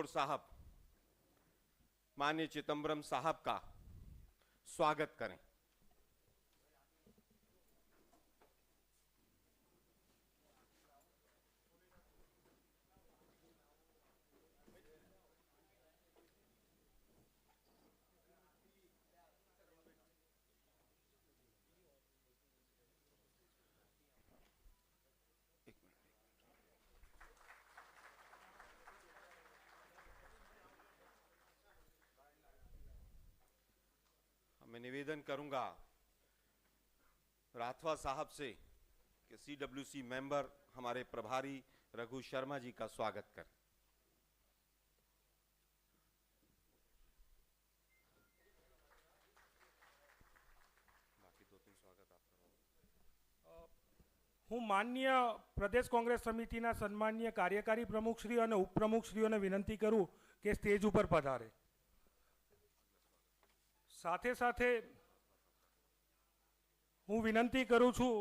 राठौड़ साहब माननीय चिदम्बरम साहब का स्वागत करें। मैं निवेदन करूंगा राठवा साहब से कि सीडब्ल्यूसी मेंबर हमारे प्रभारी रघु शर्मा जी का स्वागत करें। बाकी दो तीन स्वागत आप करो। હું માનનીય પ્રદેશ કોંગ્રેસ સમિતિના સન્માનીય કાર્યકારી પ્રમુખશ્રી અને ઉપપ્રમુખશ્રીઓને વિનંતી કરું કે સ્ટેજ ઉપર પધારે। સાથે સાથે હું વિનંતી કરું છું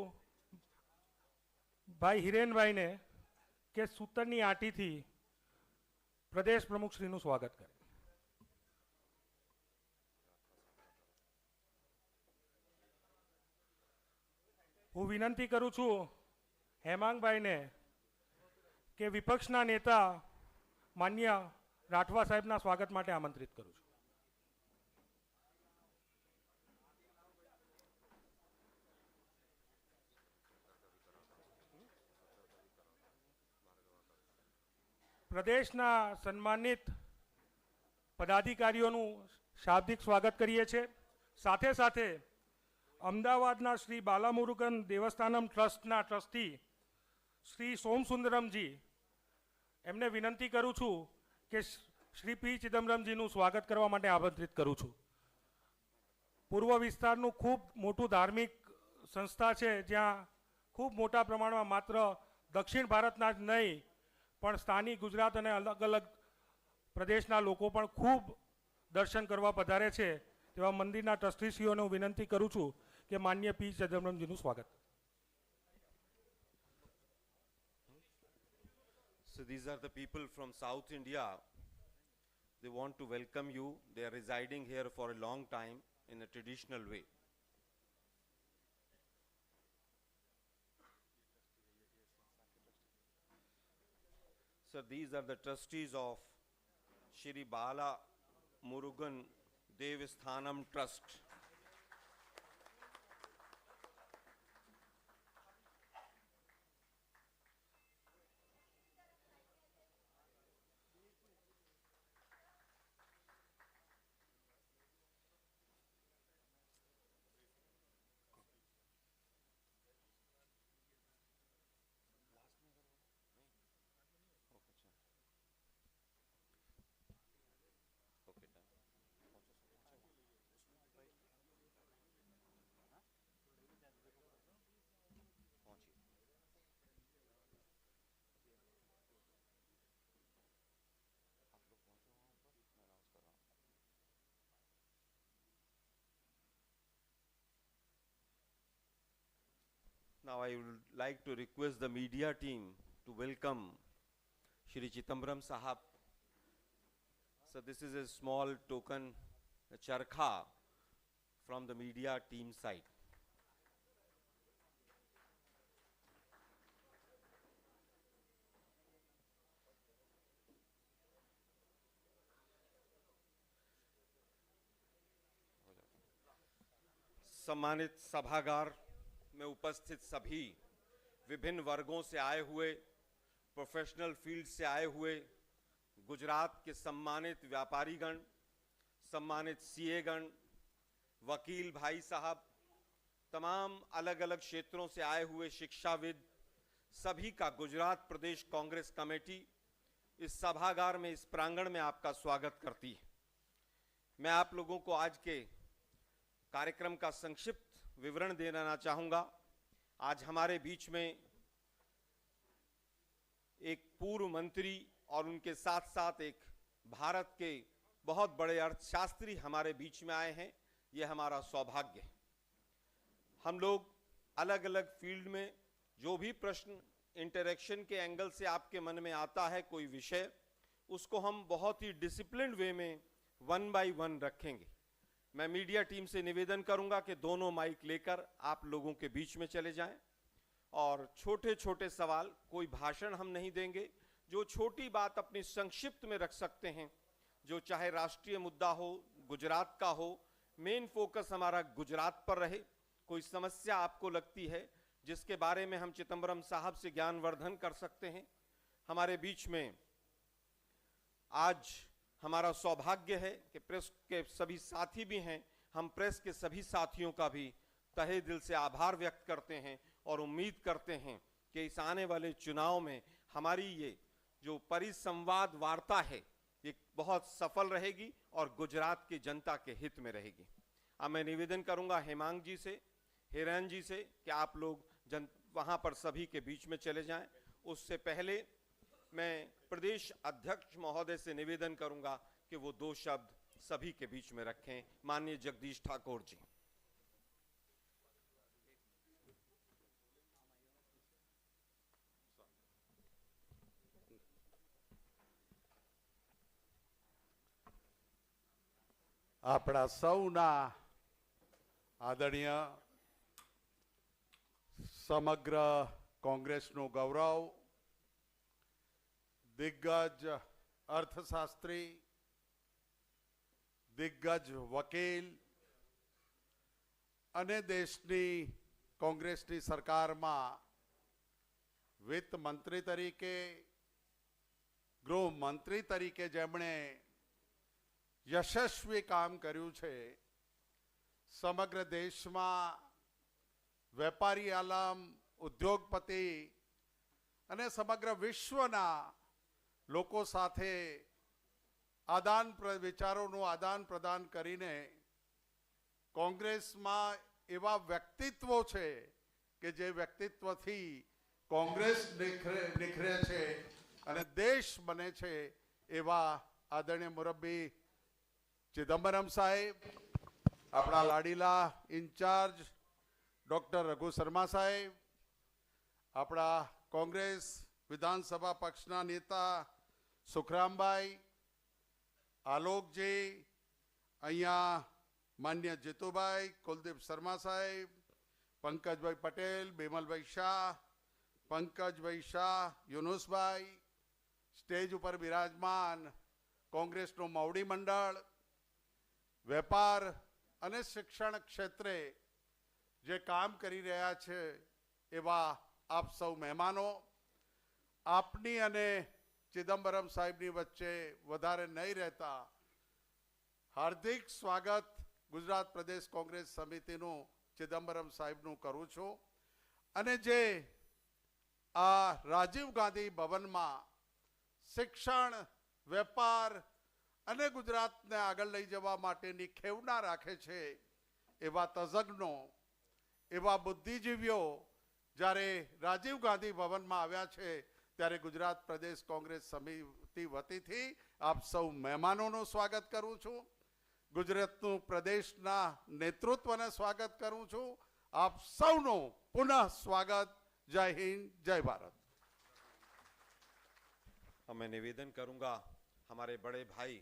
ભાઈ હિરેનભાઈને કે સૂતરની આંટીથી પ્રદેશ પ્રમુખશ્રીનું સ્વાગત કરે। હું વિનંતી કરું છું હેમાંગભાઈને કે વિપક્ષના નેતા માન્ય રાઠવા સાહેબના સ્વાગત માટે આમંત્રિત કરું છું। પ્રદેશના સન્માનિત પદાધિકારીઓનું શાબ્દિક સ્વાગત કરીએ છીએ। સાથે સાથે અમદાવાદના શ્રી બાલામુરુગન દેવસ્થાનમ ટ્રસ્ટના ટ્રસ્ટી શ્રી સોમસુંદરમજી એમને વિનંતી કરું છું કે શ્રી પી ચિદમ્બરમજીનું સ્વાગત કરવા માટે આમંત્રિત કરું છું। પૂર્વ વિસ્તારનું ખૂબ મોટું ધાર્મિક સંસ્થા છે જ્યાં ખૂબ મોટા પ્રમાણમાં માત્ર દક્ષિણ ભારતના જ નહીં પણ સ્થાનિક ગુજરાત અને અલગ અલગ પ્રદેશના લોકો પણ ખૂબ દર્શન કરવા પધારે છે। તેવા મંદિરના ટ્રસ્ટીશ્રીઓને હું વિનંતી કરું છું કે માન્ય પી ચિદમ્બરમજીનું સ્વાગત। So these are the people from South India. They want to welcome you. They are residing here for a long time in a traditional way. So these are the trustees of Shri Bala Murugan Devasthanam Trust. Now I would like to request the media team to welcome Shri Chidambaram Sahab. So this is a small token, a charkha from the media team side. सम्मानित सभागार में उपस्थित सभी विभिन्न वर्गों से आए हुए, प्रोफेशनल फील्ड से आए हुए गुजरात के सम्मानित व्यापारीगण, सम्मानित सीए गण, वकील भाई साहब, तमाम अलग अलग क्षेत्रों से आए हुए शिक्षाविद, सभी का गुजरात प्रदेश कांग्रेस कमेटी इस सभागार में, इस प्रांगण में आपका स्वागत करती है। मैं आप लोगों को आज के कार्यक्रम का संक्षिप्त विवरण देना चाहूँगा। आज हमारे बीच में एक पूर्व मंत्री और उनके साथ साथ एक भारत के बहुत बड़े अर्थशास्त्री हमारे बीच में आए हैं। यह हमारा सौभाग्य है। हम लोग अलग अलग फील्ड में जो भी प्रश्न इंटरेक्शन के एंगल से आपके मन में आता है, कोई विषय, उसको हम बहुत ही डिसिप्लिन्ड वे में 1 बाय 1 रखेंगे। मैं मीडिया टीम से निवेदन करूंगा कि दोनों माइक लेकर आप लोगों के बीच में चले जाएं और छोटे छोटे सवाल, कोई भाषण हम नहीं देंगे, जो छोटी बात अपनी संक्षिप्त में रख सकते हैं, जो चाहे राष्ट्रीय मुद्दा हो, गुजरात का हो, मेन फोकस हमारा गुजरात पर रहे। कोई समस्या आपको लगती है जिसके बारे में हम चिदम्बरम साहब से ज्ञानवर्धन कर सकते हैं। हमारे बीच में आज हमारा सौभाग्य है कि प्रेस के सभी साथी भी हैं। हम प्रेस के सभी साथियों का भी तहे दिल से आभार व्यक्त करते हैं और उम्मीद करते हैं कि इस आने वाले चुनाव में हमारी ये जो परिसंवाद वार्ता है ये बहुत सफल रहेगी और गुजरात की जनता के हित में रहेगी। अब मैं निवेदन करूंगा हेमांग जी से, हिरेन जी से कि आप लोग वहां पर सभी के बीच में चले जाएं। उससे पहले मैं प्रदेश अध्यक्ष महोदय से निवेदन करूंगा कि वो 2 शब्द सभी के बीच में रखें। माननीय जगदीश ठाकुर जी। આપણા સૌના આદરણીય સમગ્ર કોંગ્રેસનું ગૌરવ, દિગ્ગજ અર્થશાસ્ત્રી, દિગ્ગજ વકીલ અને દેશની કોંગ્રેસની સરકારમાં વિત્ત મંત્રી તરીકે, ગૃહમંત્રી તરીકે જેમણે યશસ્વી કામ કર્યું છે, સમગ્ર દેશમાં વેપારી આલમ, ઉદ્યોગપતિ અને સમગ્ર વિશ્વના લોકો સાથે વિચારોનું આદાન પ્રદાન કરીને કોંગ્રેસમાં એવા વ્યક્તિત્વો છે કે જે વ્યક્તિત્વથી કોંગ્રેસ નિખરે છે અને દેશ બને છે, એવા આદરણીય મુરબ્બી चिदम्बरम साहेब, अपना लाडीला इंचार्ज डॉक्टर रघु शर्मा साहेब, अपना कांग्रेस विधानसभा पक्षना नेता सुखराम भाई, आलोक जी, अहिया मान्य जीतू भाई, कुलदीप शर्मा साहेब, पंकज भाई पटेल, बेमल भाई शाह, पंकज भाई शाह, यूनुस भाई, स्टेज पर विराजमान कांग्रेस नो मवड़ी मंडल, વેપાર અને શિક્ષણ ક્ષેત્રે જે કામ કરી રહ્યા છે એવા આપ સૌ મહેમાનો, આપની અને ચિદમ્બરમ સાહેબની વચ્ચે વધારે નહીં રહેતા હાર્દિક સ્વાગત ગુજરાત પ્રદેશ કોંગ્રેસ સમિતિનું ચિદમ્બરમ સાહેબનું કરું છું અને જે આ રાજીવ ગાંધી ભવનમાં શિક્ષણ, વેપાર અને ગુજરાતને આગળ લઈ જવા માટેની ખેવના રાખે છે એવા તજજ્ઞો, એવા બુદ્ધિજીવીઓ જ્યારે રાજીવ ગાંધી ભવનમાં આવ્યા છે ત્યારે ગુજરાત પ્રદેશ કોંગ્રેસ સમિતિ વતીથી આપ સૌ મહેમાનોનું સ્વાગત કરું છું, ગુજરાતનું પ્રદેશના નેતૃત્વને સ્વાગત કરું છું। આપ સૌનું પુનઃ સ્વાગત। જય હિન્દ, જય ભારત। मैं निवेदन करूंगा हमारे बड़े भाई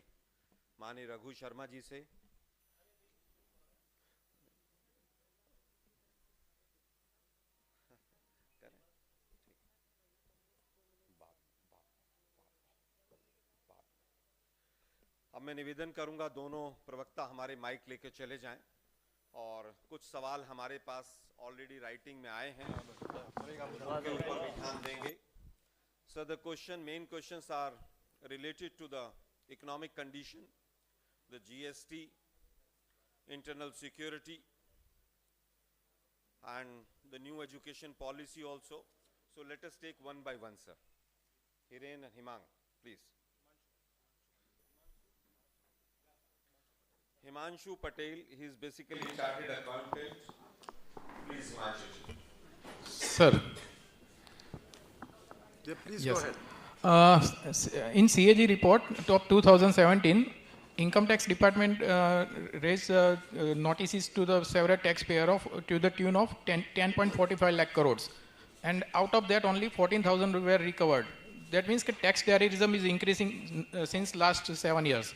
माननीय रघु शर्मा जी से। अब मैं निवेदन करूंगा दोनों प्रवक्ता हमारे माइक लेके चले जाएं और कुछ सवाल हमारे पास ऑलरेडी राइटिंग में आए हैं, उनके ऊपर भी ध्यान देंगे। So the main questions are related to the economic condition, the GST, internal security, and the new education policy also. So let us take one by one, sir. Hiren and Himang, please. Himanshu Patel, he is basically a chartered accountant. Please, Himanshu. Sir. Yeah, please yes. Go ahead. In CAG report of 2017, Income Tax Department raised notices to the several taxpayer to the tune of 10.45 lakh crores, and out of that only 14,000 were recovered. that means that tax terrorism is increasing since last 7 years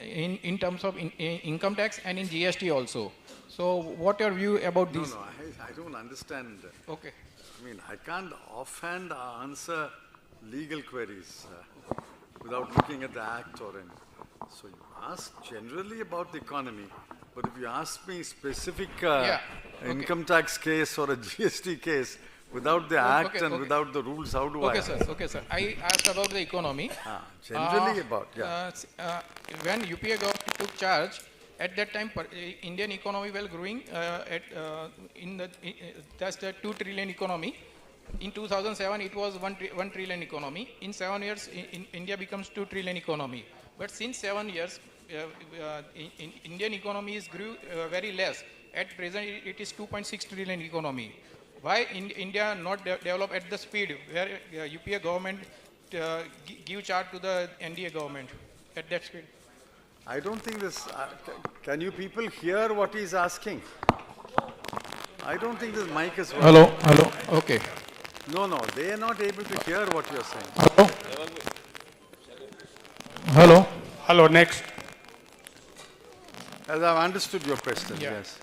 in terms of income tax and in GST also. So what your view about No, this? no, I don't understand. Okay. I mean, I can't offhand answer legal queries without looking at the act or anything. So you ask generally about the economy, but if you ask me specific Okay. income tax case or a GST case, without the act and without the rules, how do I? Okay, sir. I asked about the economy. Generally about, yeah. When UPA government took charge, at that time, Indian economy was growing that's the 2 trillion economy. In 2007, it was 1 trillion economy. In 7 years, India becomes 2 trillion economy. But since 7 years, Indian economy is grew very less. At present, it is 2.6 trillion economy. Why India not develop at the speed where UPA government give charge to the NDA government at that speed? I don't think this. Can you people hear what he's asking? I don't think this mic is working. hello. Okay. No, they are not able to hear what you're saying. Hello, next. As I've understood your question, Yeah. yes.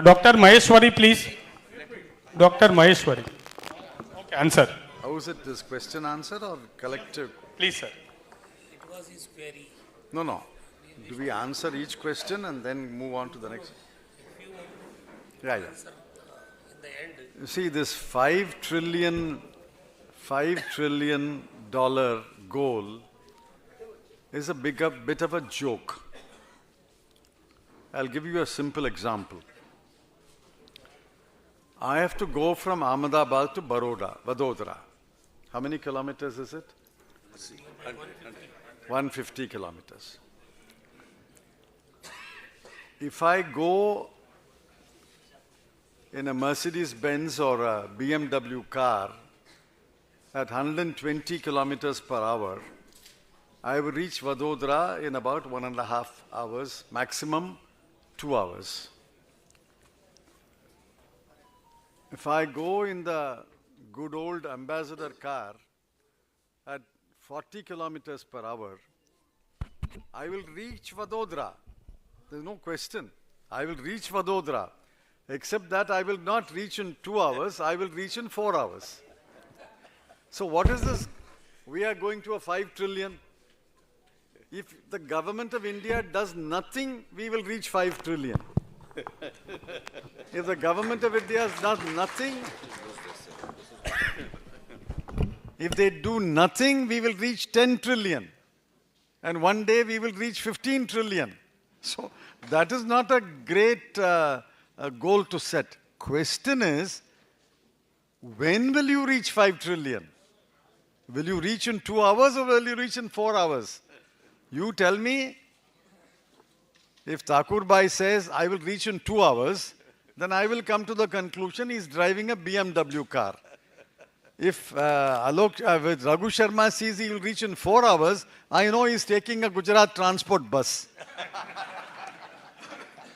Dr. Maheshwari, please. Dr. Maheshwari. Okay, answer. How is it, this question answered or collective? Please, sir. It was his query. No. Do we answer each question and then move on to the next? Yeah. In the end, You see, this $5 trillion goal is a bit of a joke. I'll give you a simple example. I have to go from Ahmedabad to Vadodara. How many kilometers is it? 150 kilometers. If I go in a Mercedes-Benz or a BMW car at 120 kilometers per hour, I will reach Vadodara in about 1.5 hours, maximum 2 hours. If I go in the good old Ambassador car at 40 kilometers per hour, I will reach Vadodara. There's no question. I will reach Vadodara. Except that I will not reach in 2 hours, I will reach in 4 hours. So what is this? We are going to a 5 trillion. If the government of India does nothing, we will reach 5 trillion. If the government of India does nothing, if they do nothing, we will reach 10 trillion. And one day we will reach 15 trillion. So that is not a great goal to set. Question is, when will you reach 5 trillion? Will you reach in 2 hours or will you reach in 4 hours? You tell me. If Thakur Bhai says, I will reach in 2 hours, then I will come to the conclusion he's driving a BMW car. If with Raghu Sharma says he will reach in 4 hours, I know he's taking a Gujarat transport bus.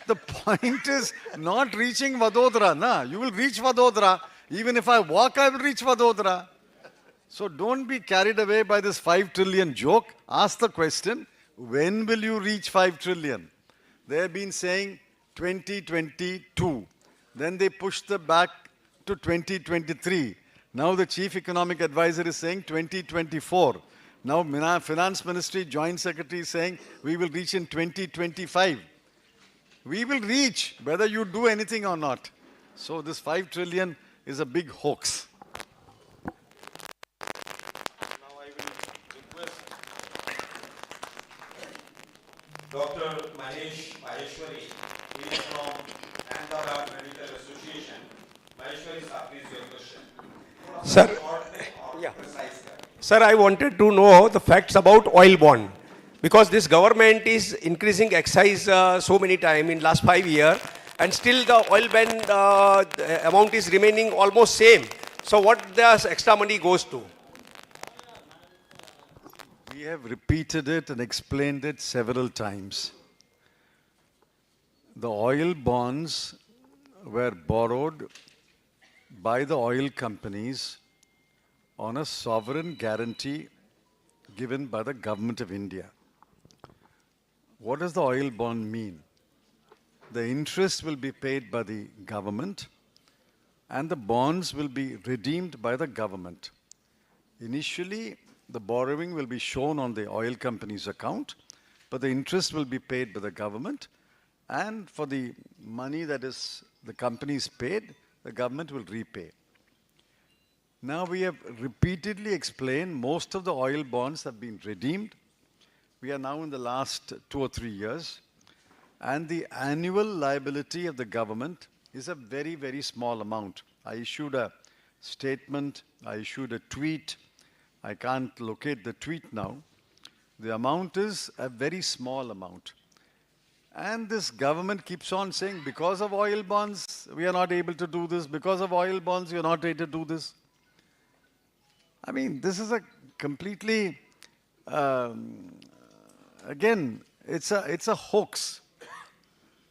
The point is not reaching Vadodara. Na? You will reach Vadodara. Even if I walk, I will reach Vadodara. So don't be carried away by this 5 trillion joke. Ask the question, when will you reach 5 trillion? They have been saying 2022. Then they pushed the back to 2023. Now the chief economic advisor is saying 2024. Now Finance Ministry Joint Secretary is saying we will reach in 2025. We will reach whether you do anything or not. So this 5 trillion is a big hoax. Now I will request Dr. Maheshwari. He is from Ahmedabad Medical Association. Maheshwari, sir, please your question. Sir, yeah. Sir, I wanted to know the facts about oil bond. Because this government is increasing excise so many times in last 5 years, and still the oil ban amount is remaining almost same. So what does extra money goes to? We have repeated it and explained it several times. The oil bonds were borrowed by the oil companies on a sovereign guarantee given by the government of India. What does the oil bond mean? The interest will be paid by the government and the bonds will be redeemed by the government. Initially, the borrowing will be shown on the oil company's account, but the interest will be paid by the government, and for the money that is the company's paid, the government will repay. Now we have repeatedly explained most of the oil bonds have been redeemed. We are now in the last 2 or 3 years, and the annual liability of the government is a very, very small amount. I issued a statement, I issued a tweet. I can't locate the tweet now. The amount is a very small amount. And this government keeps on saying, because of oil bonds, we are not able to do this. Because of oil bonds, we are not able to do this. I mean, this is a completely, again, it's a hoax.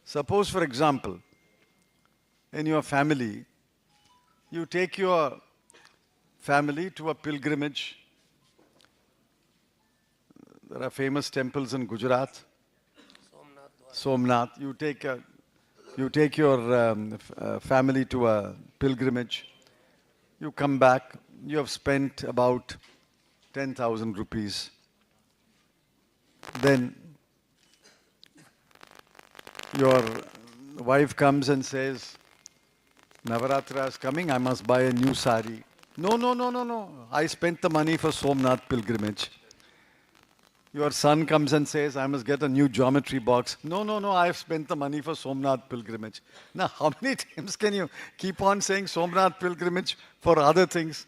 Suppose, for example, in your family, you take your family to a pilgrimage. There are famous temples in Gujarat. Somnath. You take your family to a pilgrimage. You come back. You have spent about 10,000 rupees. Then your wife comes and says, Navaratra is coming, I must buy a new sari. No. I spent the money for Somnath pilgrimage. Your son comes and says, I must get a new geometry box. No, I have spent the money for Somnath pilgrimage. Now, how many times can you keep on saying Somnath pilgrimage for other things?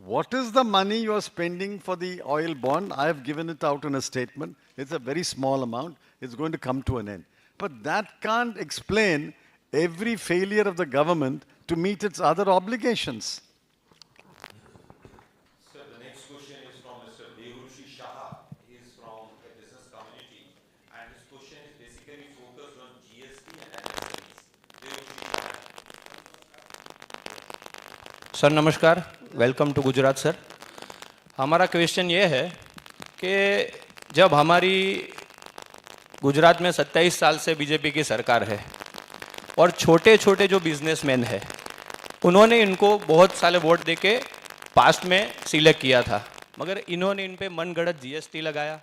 What is the money you are spending for the oil bond? I have given it out in a statement. It's a very small amount. It's going to come to an end. But that can't explain every failure of the government to meet its other obligations. Sir, the next question is from Mr. Devushi Shah. He is from the business community, and his question is basically focused on GST and MSMEs. Devushi Shah. Sir नमस्कार, welcome to Gujarat sir. हमारा question ये है कि जब हमारी गुजरात में 27 साल से बीजेपी की सरकार है और छोटे छोटे जो बिजनेसमैन हैं उन्होंने इनको बहुत सारे वोट देके पास्ट में सिलेक्ट किया था, मगर इन्होंने इन पे मनगढ़ंत जीएसटी लगाया,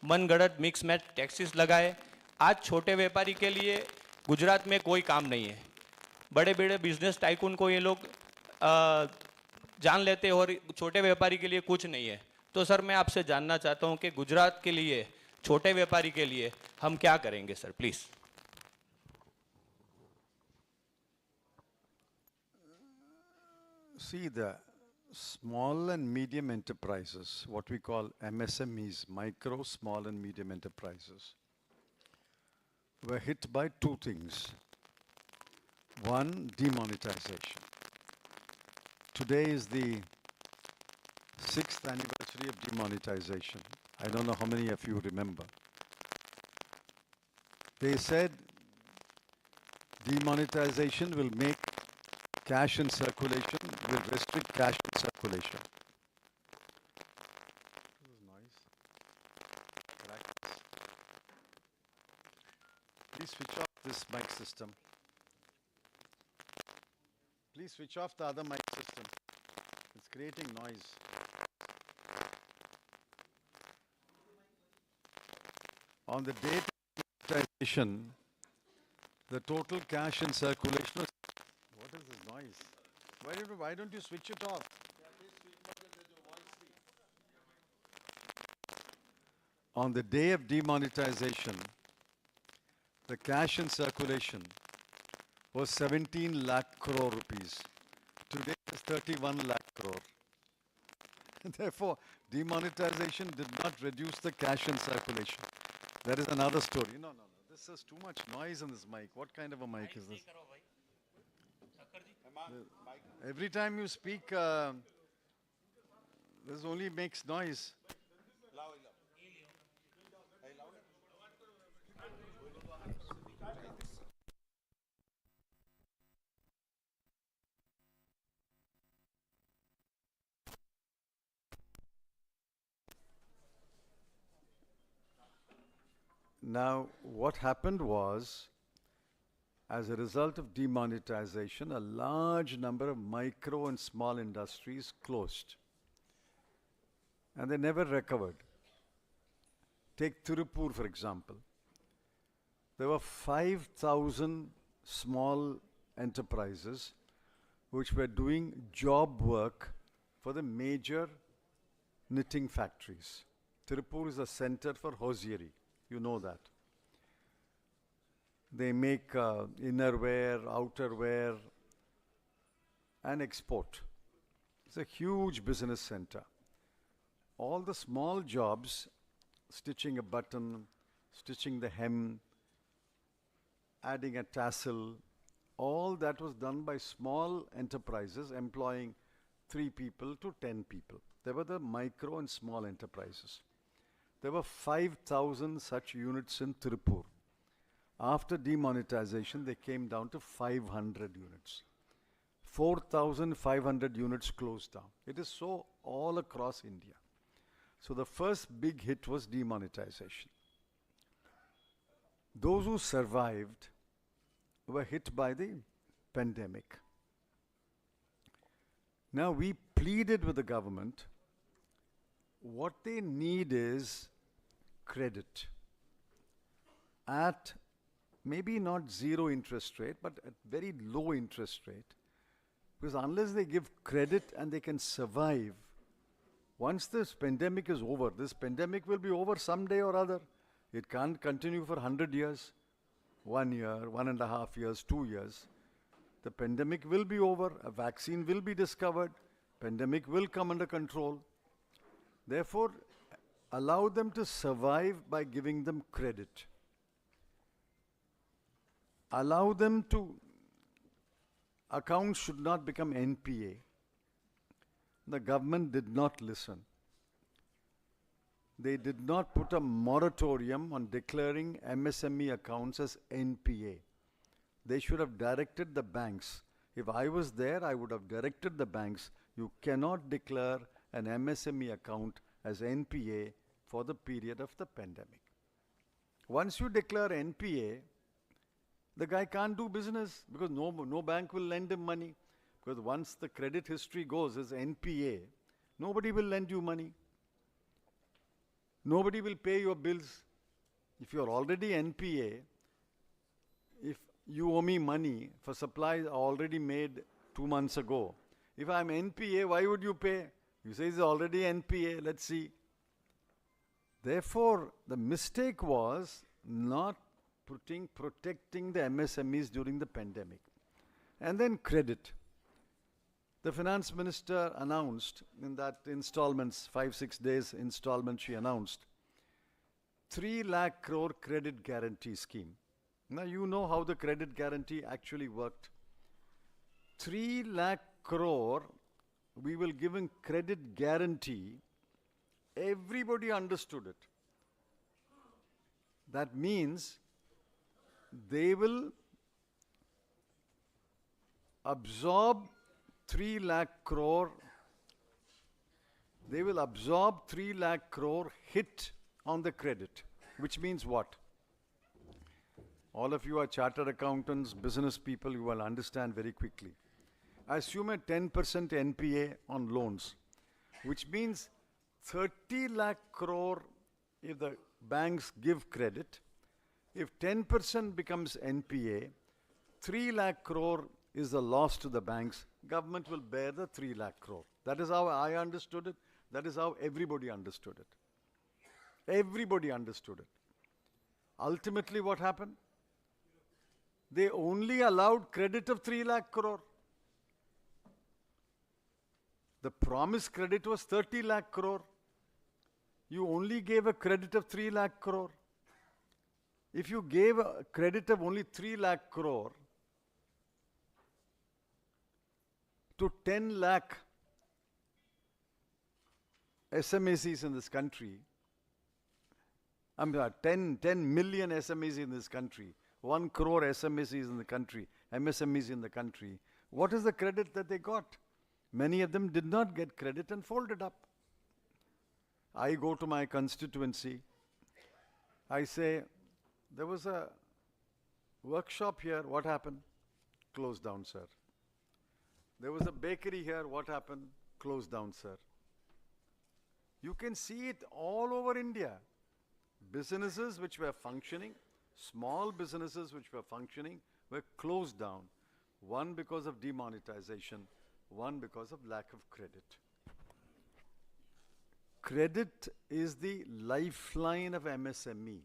मनगढ़ंत मिक्स मैच टैक्सेस लगाए। आज छोटे व्यापारी के लिए गुजरात में कोई काम नहीं है। बड़े बड़े बिजनेस टाइकून को ये लोग जान लेते हैं और छोटे व्यापारी के लिए कुछ नहीं है। तो सर मैं आपसे जानना चाहता हूं कि गुजरात के लिए, छोटे व्यापारी के लिए हम क्या करेंगे sir, please. See, the small and medium enterprises, what we call MSMEs, micro, small and medium enterprises, were hit by two things. One, demonetization. Today is the 6th anniversary of demonetization. I don't know how many of you remember. They said demonetization will make cash in circulation, will restrict cash in circulation. This is noise. Practice. Please switch off this mic system. Please switch off the other mic system. It's creating noise. On the date of demonetization, the total cash in circulation was... What is this noise? Why don't you switch it off? On the day of demonetization, the cash in circulation was 17 lakh crore rupees. Today it's 31 lakh crore. Therefore, demonetization did not reduce the cash in circulation. That is another story. No. This is too much noise in this mic. What kind of a mic is this? Every time you speak, this only makes noise. Now, what happened was, as a result of demonetization, a large number of micro and small industries closed. And they never recovered. Take Tirupur, for example. There were 5,000 small enterprises which were doing job work for the major knitting factories. Tirupur is a center for hosiery. You know that. They make innerwear, outerwear, and export. It's a huge business center. All the small jobs, stitching a button, stitching the hem, adding a tassel, all that was done by small enterprises employing 3 people to 10 people. They were the micro and small enterprises. There were 5,000 such units in Tirupur. After demonetization, they came down to 500 units. 4,500 units closed down. It is so all across India. So the first big hit was demonetization. Those who survived were hit by the pandemic. Now we pleaded with the government. What they need is credit at maybe not zero interest rate, but at very low interest rate. Because unless they give credit and they can survive, once this pandemic is over, this pandemic will be over someday or other. It can't continue for 100 years, 1 year, 1.5 years, 2 years. The pandemic will be over, a vaccine will be discovered, pandemic will come under control. Therefore, allow them to survive by giving them credit. Allow them to, accounts should not become NPA. The government did not listen. They did not put a moratorium on declaring MSME accounts as NPA. They should have directed the banks. If I was there, I would have directed the banks. You cannot declare an MSME account as NPA for the period of the pandemic. Once you declare NPA, the guy can't do business because no bank will lend him money. Because once the credit history goes as NPA, nobody will lend you money. Nobody will pay your bills. If you're already NPA, if you owe me money for supplies already made 2 months ago, if I'm NPA, why would you pay? You say it's already NPA, let's see. Therefore, the mistake was not protecting the MSMEs during the pandemic. And then credit. The finance minister announced in that installments, 5-6 days installment, she announced 3 lakh crore credit guarantee scheme. Now you know how the credit guarantee actually worked. 3 lakh crore, we will give in credit guarantee. Everybody understood it. That means they will absorb 3 lakh crore, they will absorb 3 lakh crore hit on the credit, which means what? All of you are chartered accountants, business people, you will understand very quickly. Assume a 10% NPA on loans, which means 30 lakh crore if the banks give credit. If 10% becomes NPA, 3 lakh crore is the loss to the banks. Government will bear the 3 lakh crore. That is how I understood it. That is how everybody understood it. Everybody understood it. Ultimately, what happened? They only allowed credit of 3 lakh crore. The promised credit was 30 lakh crore. You only gave a credit of 3 lakh crore. If you gave a credit of only 3 lakh crore to 10 lakh SMEs in this country, 10 million SMEs in this country, 1 crore SMEs in the country, MSMEs in the country, what is the credit that they got? Many of them did not get credit and folded up. I go to my constituency. I say, There was a workshop here, what happened? Closed down, sir. There was a bakery here, what happened? Closed down, sir. You can see it all over India. Businesses which were functioning, small businesses which were functioning, were closed down. One because of demonetization, one because of lack of credit. Credit is the lifeline of MSME.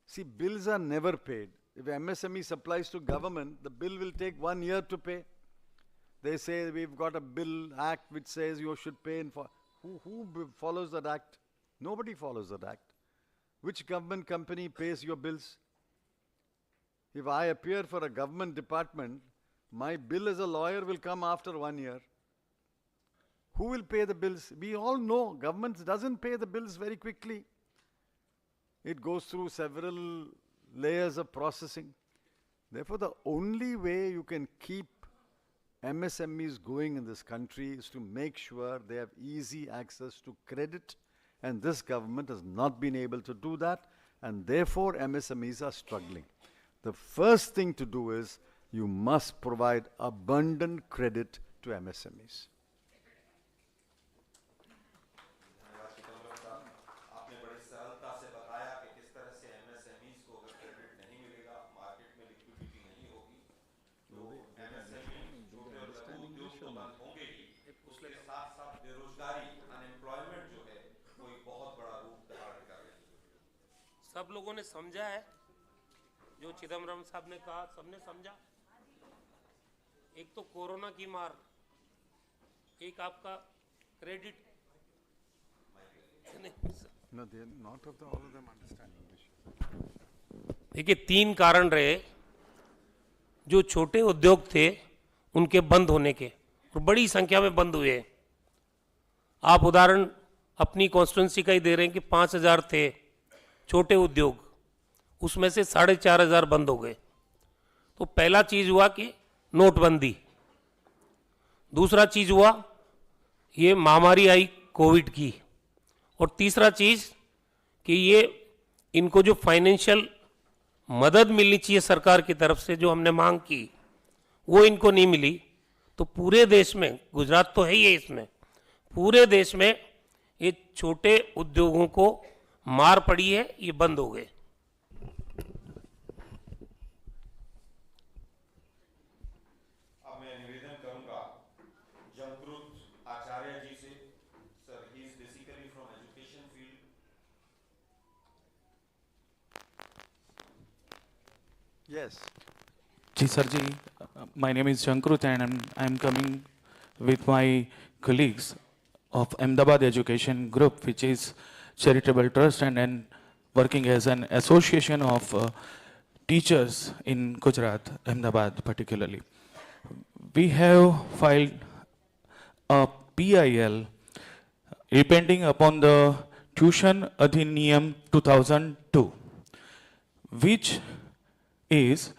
See, bills are never paid. If MSME supplies to government, the bill will take 1 year to pay. They say we've got a bill act which says you should pay in for. Who follows that act? Nobody follows that act. Which government company pays your bills? If I appear for a government department, my bill as a lawyer will come after 1 year. Who will pay the bills? We all know government doesn't pay the bills very quickly. It goes through several layers of processing. Therefore, the only way you can keep MSMEs going in this country is to make sure they have easy access to credit, and this government has not been able to do that, and therefore MSMEs are struggling. The first thing to do is you must provide abundant credit to MSMEs. आपने बड़ी सरलता से बताया कि किस तरह से MSMEs को अगर क्रेडिट नहीं मिलेगा, मार्केट में लिक्विडिटी नहीं होगी, तो MSME छोटे और लघु उद्योग तो बंद होंगे ही, उसके साथ साथ बेरोजगारी, अनएम्प्लॉयमेंट जो है वो एक बहुत बड़ा रूप धारण कर रही है। सब लोगों ने समझा है जो चिदम्बरम साहब ने कहा, सबने समझा। एक तो कोरोना की मार, एक आपका credit. No, they are not all of them understand English. देखिए, 3 कारण रहे जो छोटे उद्योग थे उनके बंद होने के, और बड़ी संख्या में बंद हुए। आप उदाहरण अपनी कॉन्स्टिट्यूंसी का ही दे रहे हैं कि 5,000 थे छोटे उद्योग, उसमें से 4,500 बंद हो गए। तो पहला चीज हुआ कि नोटबंदी, दूसरा चीज हुआ ये महामारी आई कोविड की, और तीसरा चीज कि ये इनको जो फाइनेंशियल मदद मिलनी चाहिए सरकार की तरफ से, जो हमने मांग की, वो इनको नहीं मिली। तो पूरे देश में, गुजरात तो है ही है इसमें, पूरे देश में ये छोटे उद्योगों को मार पड़ी है, ये बंद हो गए। अब मैं निवेदन करूंगा जंकृत आचार्य जी से। Sir, he is basically from education field. Yes. Ji Sarji, my name is Shankrut and I'm coming with my colleagues of Ahmedabad Education Group, which is charitable trust and working as an association of teachers in Gujarat, Ahmedabad particularly. We have filed a PIL depending upon the Tuition Adhiniyam 2002, which is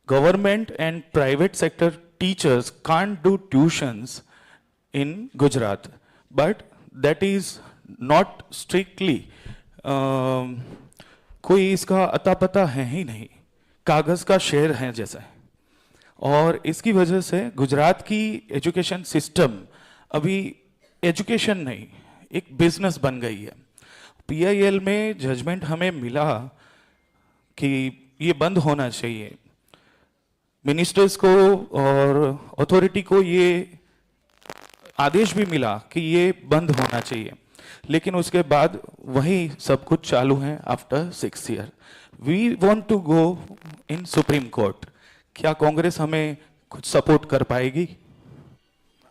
government and private sector teachers can't do tuitions in Gujarat, but that is not strictly कोई इसका अता पता है ही नहीं, कागज का शेर है जैसा है। और इसकी वजह से गुजरात की एजुकेशन सिस्टम अभी एजुकेशन नहीं, एक बिजनेस बन गई है। PIL में जजमेंट हमें मिला कि ये बंद होना चाहिए। मिनिस्टर्स को और अथॉरिटी को ये आदेश भी मिला कि ये बंद होना चाहिए, लेकिन उसके बाद वही सब कुछ चालू है after 6 year. We want to go in supreme court. क्या कांग्रेस हमें कुछ सपोर्ट कर पाएगी?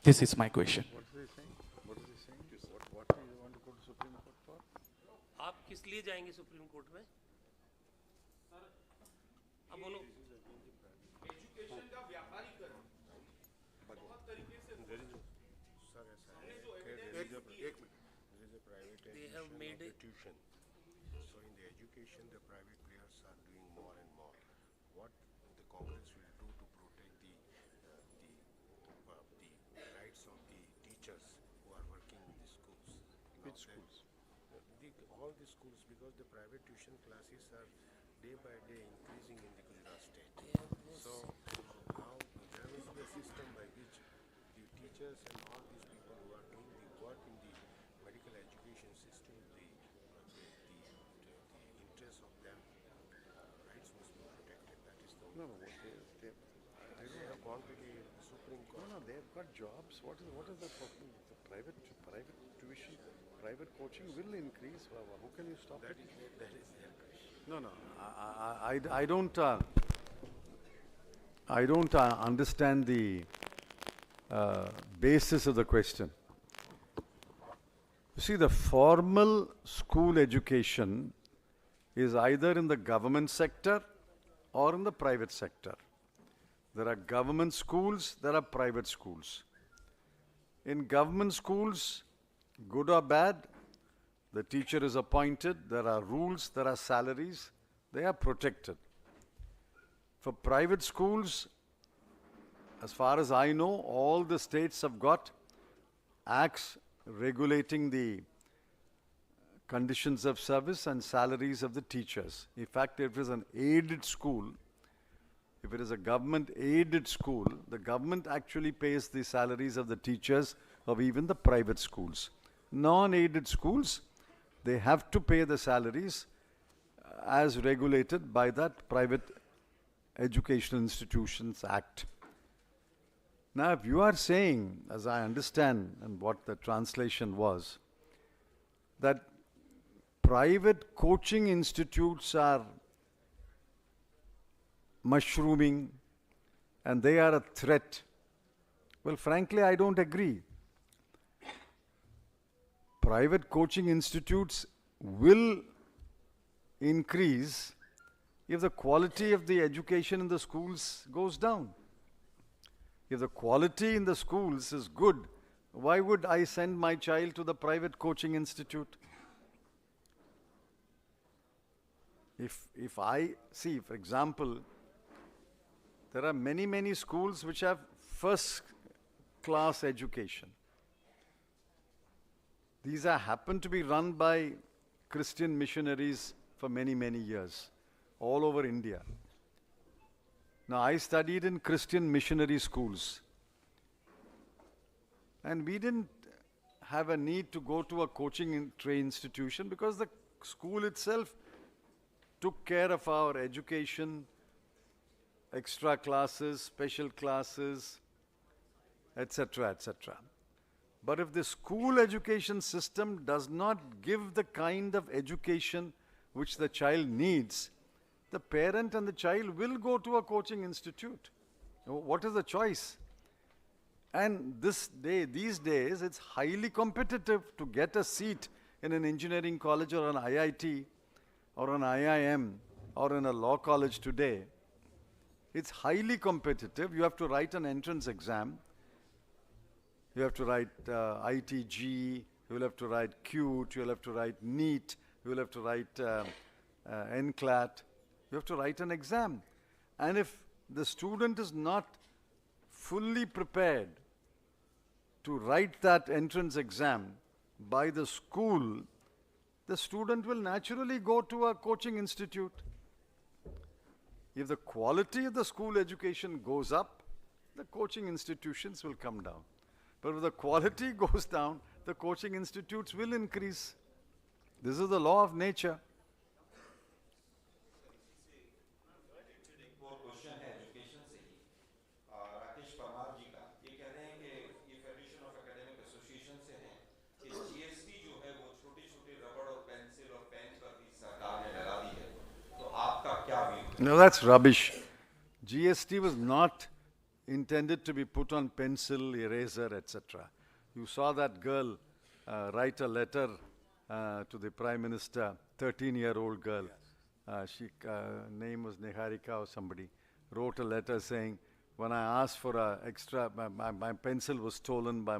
This is my question. आप किस लिए जाएंगे सुप्रीम कोर्ट में? अब बोलो। एजुकेशन का व्यापारीकरण बहुत तरीके से they have made it. So in the education, the private players are doing more and more. What the Congress will do to protect the rights of the teachers who are working in the schools? Which schools? all the schools, because the private tuition classes are day by day increasing in the Gujarat state. So how there will be a system by which the teachers and all these people who are doing the work in the medical education system, the interests of them, rights must be protected. That is the No, no, they have gone to the Supreme Court. no, they've got jobs. What is the problem? The private tuition, private coaching will increase. Who can you stop it? That is their question. No, no, I don't understand the basis of the question. You see, the formal school education is either in the government sector or in the private sector. There are government schools, there are private schools. In government schools, good or bad, the teacher is appointed, there are rules, there are salaries, they are protected. For private schools, as far as I know, all the states have got acts regulating the conditions of service and salaries of the teachers. In fact, if it is an aided school, if it is a government-aided school, the government actually pays the salaries of the teachers of even the private schools. Non-aided schools, they have to pay the salaries as regulated by that Private Educational Institutions Act. Now, if you are saying, as I understand and what the translation was, that private coaching institutes are mushrooming and they are a threat, well, frankly, I don't agree. Private coaching institutes will increase if the quality of the education in the schools goes down. If the quality in the schools is good, why would I send my child to the private coaching institute? If I see, for example, there are many schools which have first class education. These happen to be run by Christian missionaries for many years, all over India. Now, I studied in Christian missionary schools, and we didn't have a need to go to a coaching institution because the school itself took care of our education, extra classes, special classes, etc., etc. But if the school education system does not give the kind of education which the child needs, the parent and the child will go to a coaching institute. What is the choice? And these days, it's highly competitive to get a seat in an engineering college or an IIT or an IIM or in a law college today. It's highly competitive. You have to write an entrance exam. You have to write ITG, you will have to write CUTE, you will have to write NEET, you will have to write NCLAT. You have to write an exam. And if the student is not fully prepared to write that entrance exam by the school, the student will naturally go to a coaching institute. If the quality of the school education goes up, the coaching institutions will come down. But if the quality goes down, the coaching institutes will increase. This is the law of nature. No, that's rubbish. GST was not intended to be put on pencil, eraser, etc. You saw that girl write a letter to the Prime Minister, 13-year-old girl. She name was Niharika or somebody. Wrote a letter saying, when I asked for a extra, my pencil was stolen by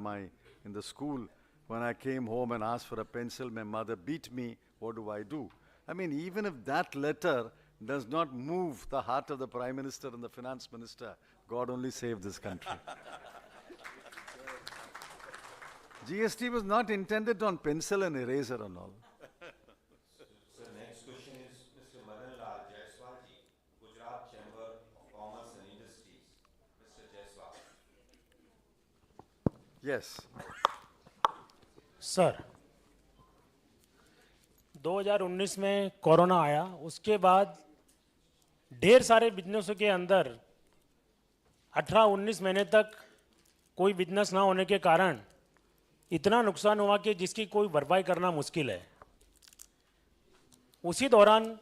in the school. When I came home and asked for a pencil, my mother beat me. What do I do? I mean, even if that letter does not move the heart of the Prime Minister and the Finance Minister, God only save this country. GST was not intended on pencil and eraser and all. Yes. Sir 2019 में corona आया, उसके बाद ढेर सारे बिजनेसों के अंदर 18-19 महीने तक कोई बिजनेस ना होने के कारण इतना नुकसान हुआ कि जिसकी कोई भरपाई करना मुश्किल है। उसी दौरान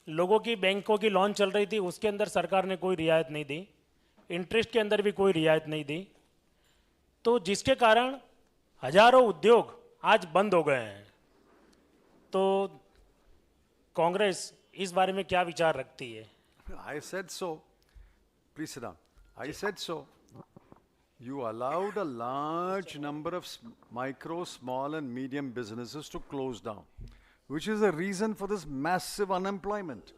लोगों की बैंकों की लोन चल रही थी, उसके अंदर सरकार ने कोई रियायत नहीं दी, इंटरेस्ट के अंदर भी कोई रियायत नहीं दी, तो जिसके कारण हजारों उद्योग आज बंद हो गए हैं। तो कांग्रेस इस बारे में क्या विचार रखती है? I said so. Please sit down. I said so. You allowed a large number of micro, small, and medium businesses to close down, which is the reason for this massive unemployment.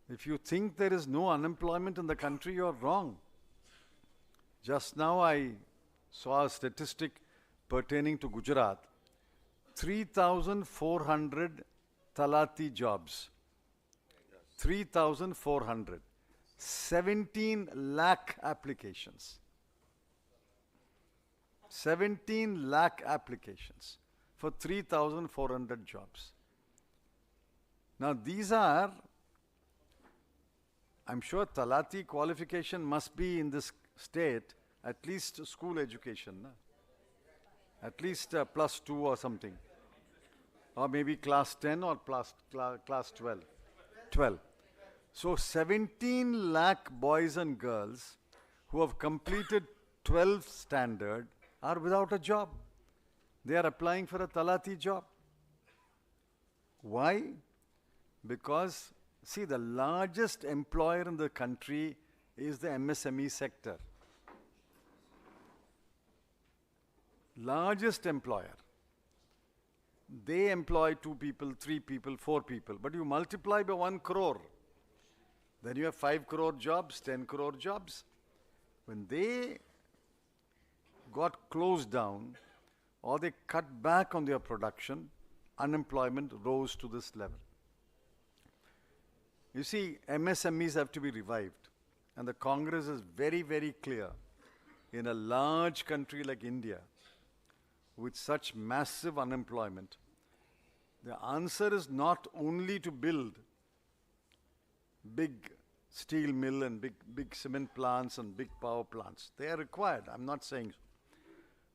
If you think there is no unemployment in the country, you're wrong. Just now I saw a statistic pertaining to Gujarat. 3,400 talati jobs. 3,400. 17 lakh applications. 17 lakh applications for 3,400 jobs. Now these are, I'm sure talati qualification must be in this state at least school education, na? At least plus 2 or something, or maybe class 10 or class 12. 12. So 17 lakh boys and girls who have completed 12th standard are without a job. They are applying for a talati job. Why? Because, see, the largest employer in the country is the MSME sector. Largest employer. They employ 2 people, 3 people, 4 people, but you multiply by 1 crore. Then you have 5 crore jobs, 10 crore jobs. When they got closed down or they cut back on their production, unemployment rose to this level. You see, MSMEs have to be revived. And the Congress is very, very clear. In a large country like India, with such massive unemployment, the answer is not only to build big steel mill and big cement plants and big power plants. They are required, I'm not saying so.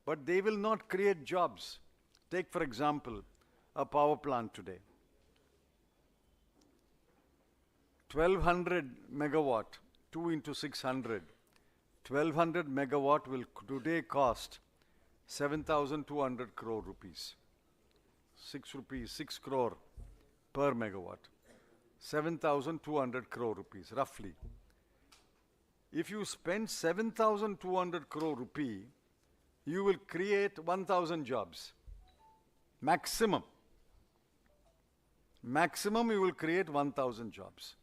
But they will not create jobs. Take, for example, a power plant today. 1200 megawatt, 2 into 600. 1200 megawatt will today cost 7,200 crore rupees. 6 crore per megawatt. 7,200 crore rupees, roughly. If you spend 7,200 crore rupee, you will create 1,000 jobs. Maximum. Maximum you will create 1,000 jobs.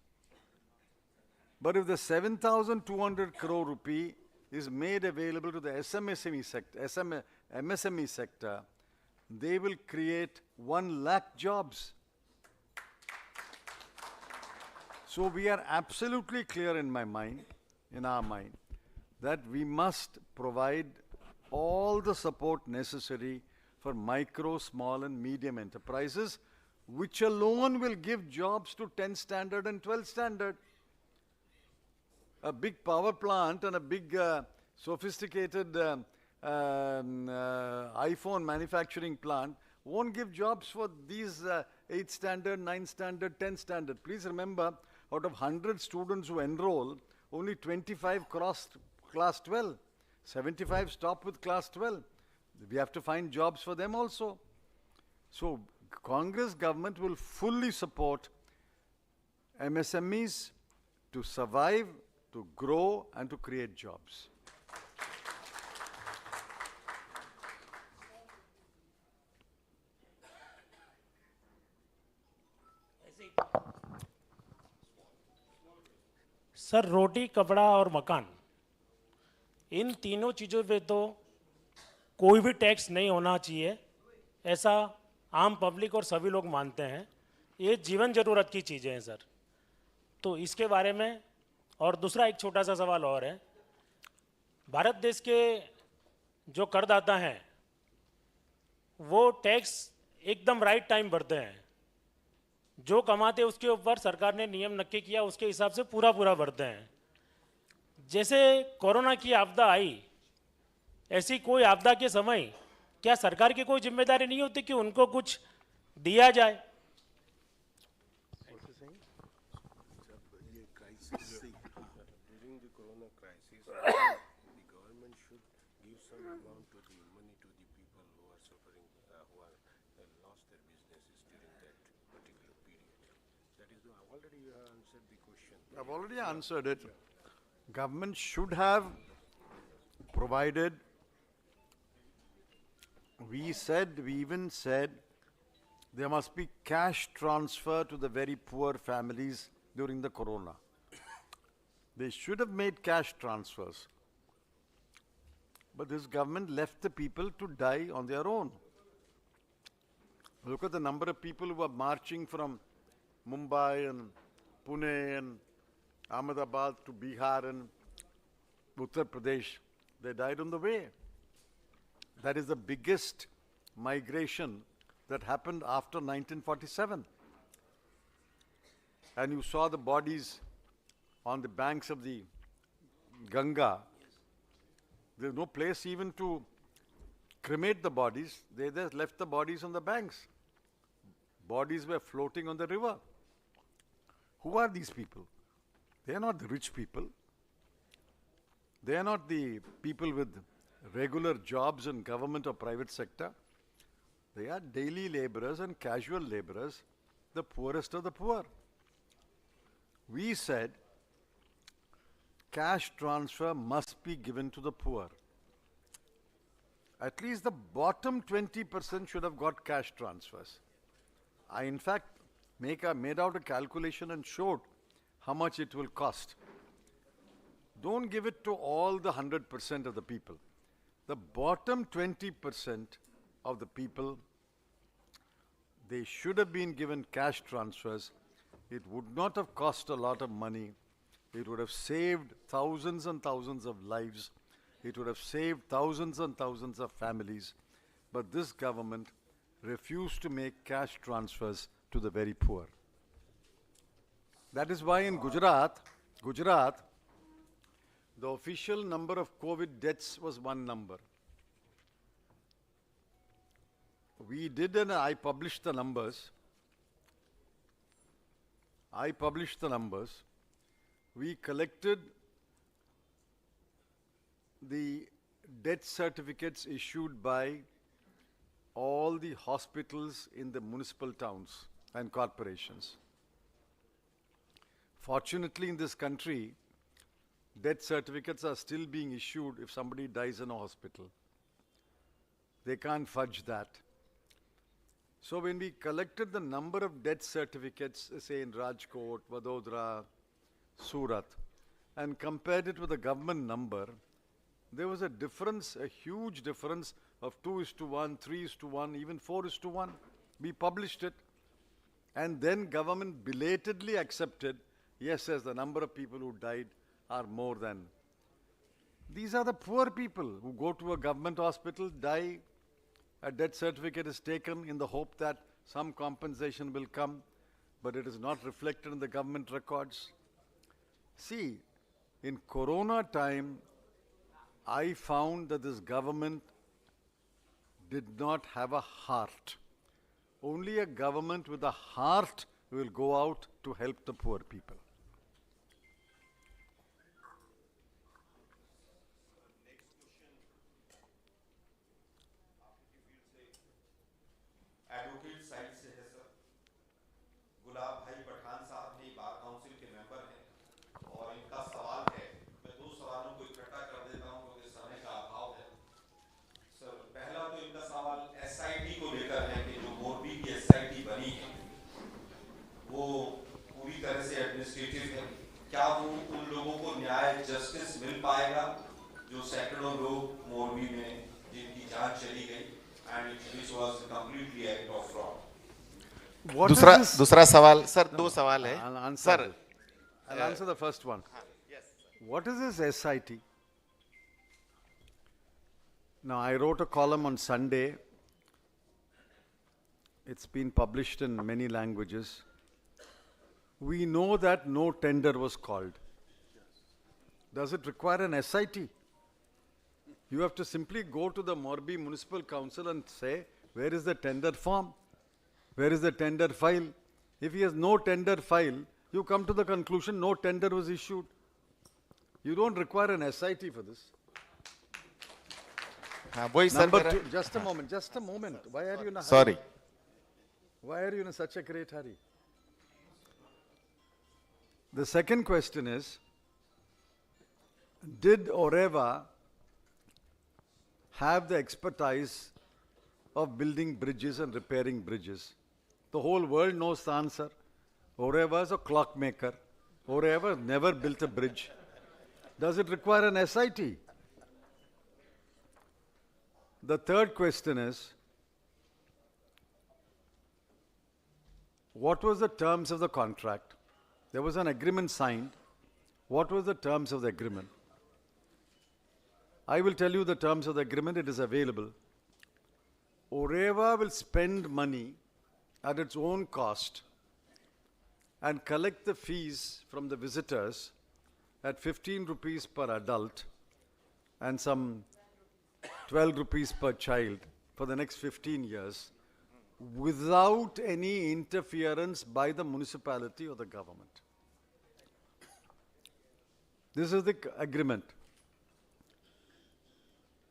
But if the 7,200 crore rupee is made available to the MSME sector, they will create 1 lakh jobs. So we are absolutely clear in my mind, in our mind, that we must provide all the support necessary for micro, small and medium enterprises, which alone will give jobs to 10th standard and 12th standard. A big power plant and a big sophisticated iPhone manufacturing plant won't give jobs for these 8th standard, 9th standard, 10th standard. Please remember, out of 100 students who enroll, only 25 crossed class 12. 75 stop with class 12. We have to find jobs for them also. So, Congress government will fully support MSMEs to survive, to grow and to create jobs. Sir, रोटी, कपड़ा और मकान, इन तीनों चीज़ों पे तो कोई भी टैक्स नहीं होना चाहिए, ऐसा आम पब्लिक और सभी लोग मानते हैं। ये जीवन ज़रूरत की चीज़ें हैं सर। तो इसके बारे में, और दूसरा एक छोटा सा सवाल और है भारत देश के जो करदाता हैं वो टैक्स एकदम राइट टाइम भरते हैं। जो कमाते हैं उसके ऊपर सरकार ने नियम नक्की किया, उसके हिसाब से पूरा भरते हैं। जैसे कोरोना की आपदा आई, ऐसी कोई आपदा के समय क्या सरकार की कोई जिम्मेदारी नहीं होती कि उनको कुछ दिया जाए? During the corona crisis, the government should give some amount to the money to the people who are suffering, who are lost their businesses during that particular period. That is, already you have answered the question. I've already answered it. Government should have provided. We even said there must be cash transfer to the very poor families during the corona. They should have made cash transfers. But this government left the people to die on their own. Look at the number of people who are marching from Mumbai and Pune and Ahmedabad to Bihar and Uttar Pradesh. They died on the way. That is the biggest migration that happened after 1947. And you saw the bodies on the banks of the Ganga. There's no place even to cremate the bodies. They just left the bodies on the banks. Bodies were floating on the river. Who are these people? They are not the rich people. They are not the people with regular jobs in government or private sector. They are daily laborers and casual laborers, the poorest of the poor. We said cash transfer must be given to the poor. At least the bottom 20% should have got cash transfers. I, in fact, made out a calculation and showed how much it will cost. Don't give it to all the 100% of the people. The bottom 20% of the people, they should have been given cash transfers. It would not have cost a lot of money. It would have saved thousands and thousands of lives. It would have saved thousands and thousands of families. But this government refused to make cash transfers to the very poor. That is why in Gujarat, the official number of COVID deaths was one number. We did, and I published the numbers. We collected the death certificates issued by all the hospitals in the municipal towns and corporations. Fortunately, in this country, death certificates are still being issued if somebody dies in a hospital. They can't fudge that. So when we collected the number of death certificates, say in Rajkot, Vadodara, Surat, and compared it with the government number, there was a difference, a huge difference of 2:1, 3:1, even 4:1. We published it. And then government belatedly accepted, yes, as the number of people who died are more than. These are the poor people who go to a government hospital, die, a death certificate is taken in the hope that some compensation will come, but it is not reflected in the government records. See, in Corona time, I found that this government did not have a heart. Only a government with a heart will go out to help the poor people. Advocate side से है sir. गुलाब भाई पठान साहब ने bar council के member हैं और इनका सवाल है, मैं दो सवालों को इकट्ठा कर देता हूं क्योंकि समय का अभाव है। सर, पहला तो इनका सवाल एसआईटी को लेकर है कि जो मोरबी की एसआईटी बनी है वो पूरी तरह से एडमिनिस्ट्रेटिव है। क्या वो उन लोगों को न्याय जस्टिस मिल पाएगा जो सैकड़ों लोग मोरबी में जिनकी जान चली गई? And this was completely act of fraud. दूसरा सवाल सर, दो सवाल है sir. I'll answer the first one. Yes. What is this SIT? Now, I wrote a column on Sunday. It's been published in many languages. We know that no tender was called. Does it require an SIT? You have to simply go to the Morbi Municipal Council and say, where is the tender form? Where is the tender file? If he has no tender file, you come to the conclusion no tender was issued. You don't require an SIT for this. हाँ वही sir Number मेरा two, just a moment. Why are you in a hurry? Sorry. Why are you in such a great hurry? The second question is, did Oreva have the expertise of building bridges and repairing bridges? The whole world knows the answer. Oreva is a clockmaker. Oreva never built a bridge. Does it require an SIT? The third question is, what was the terms of the contract? There was an agreement signed. What was the terms of the agreement? I will tell you the terms of the agreement. It is available. Oreva will spend money at its own cost and collect the fees from the visitors at 15 rupees per adult and some 12 rupees per child for the next 15 years without any interference by the municipality or the government. This is the agreement.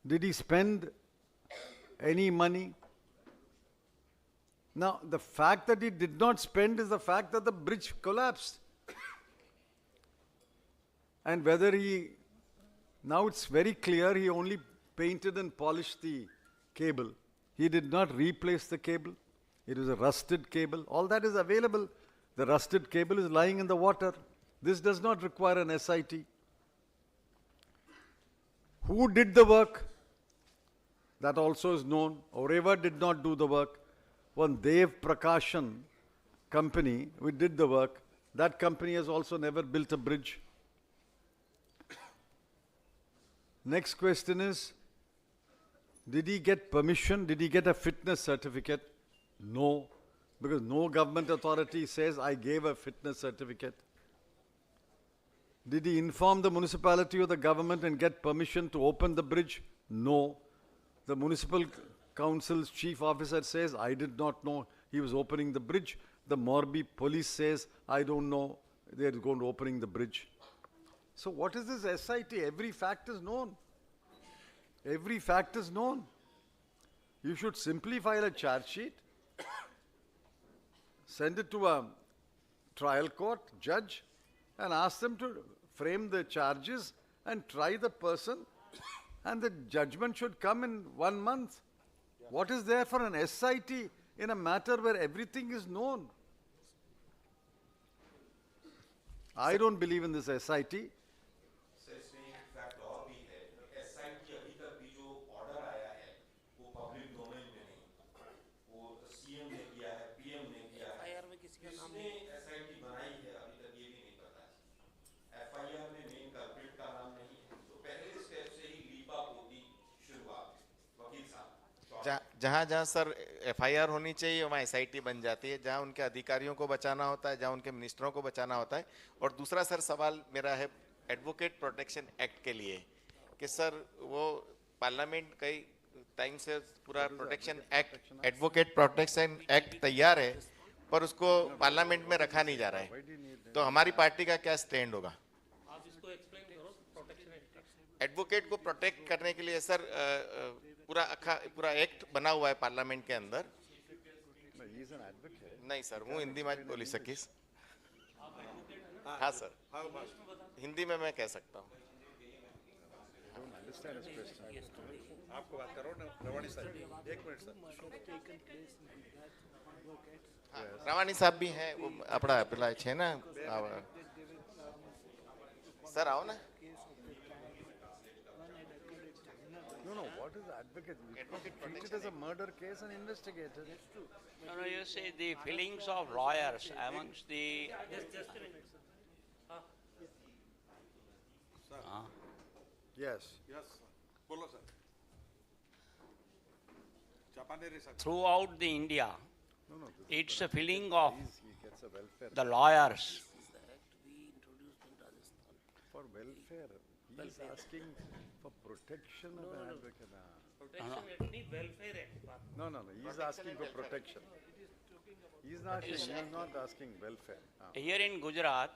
Did he spend any money? Now, the fact that he did not spend is the fact that the bridge collapsed. And whether he, now it's very clear, he only painted and polished the cable. He did not replace the cable. It was a rusted cable. All that is available. The rusted cable is lying in the water. This does not require an SIT. Who did the work? That also is known. Oreva did not do the work. One Dev Prakashan company, we did the work. That company has also never built a bridge. Next question is, did he get permission? Did he get a fitness certificate? No, because no government authority says I gave a fitness certificate. Did he inform the municipality or the government and get permission to open the bridge? No. The municipal council's chief officer says, I did not know he was opening the bridge. The Morbi police says, I don't know they're going to opening the bridge. So what is this SIT? Every fact is known. Every fact is known. You should simply file a charge sheet, send it to a trial court, judge, and ask them to frame the charges and try the person, and the judgment should come in 1 month. What is there for an SIT in a matter where everything is known? I don't believe in this SIT. जहाँ जहाँ sir FIR होनी चाहिए वहाँ SIT बन जाती है, जहाँ उनके अधिकारियों को बचाना होता है, जहाँ उनके मिनिस्टरों को बचाना होता है. और दूसरा सर सवाल मेरा है एडवोकेट प्रोटेक्शन एक्ट के लिए कि सर वो पार्लियामेंट कई टाइम से पूरा protection act advocate protection act तैयार है पर उसको पार्लियामेंट में रखा नहीं जा रहा है, तो हमारी पार्टी का क्या स्टैंड होगा? एडवोकेट को प्रोटेक्ट करने के लिए सर पूरा एक्ट बना हुआ है पार्लियामेंट के अंदर. नहीं सर હું હિન્દીમાં જ બોલી શકીશ. हाँ सर, हिंदी में मैं कह सकता हूँ. आपको बात करो ना रवानी साहब, एक मिनट सर. रवानी साहब भी हैं, वो अपना पेला છે ને सर आओ ना. No, what is advocate? Treat it as a murder case and investigate it. No, you see the feelings of lawyers amongst the... Just a minute, sir. Yes. Yes, sir. बोलो sir. throughout the India, it's a feeling of the lawyers. For welfare, he is asking for protection of an advocate. No, he is asking for protection. He is not asking welfare. Here in Gujarat,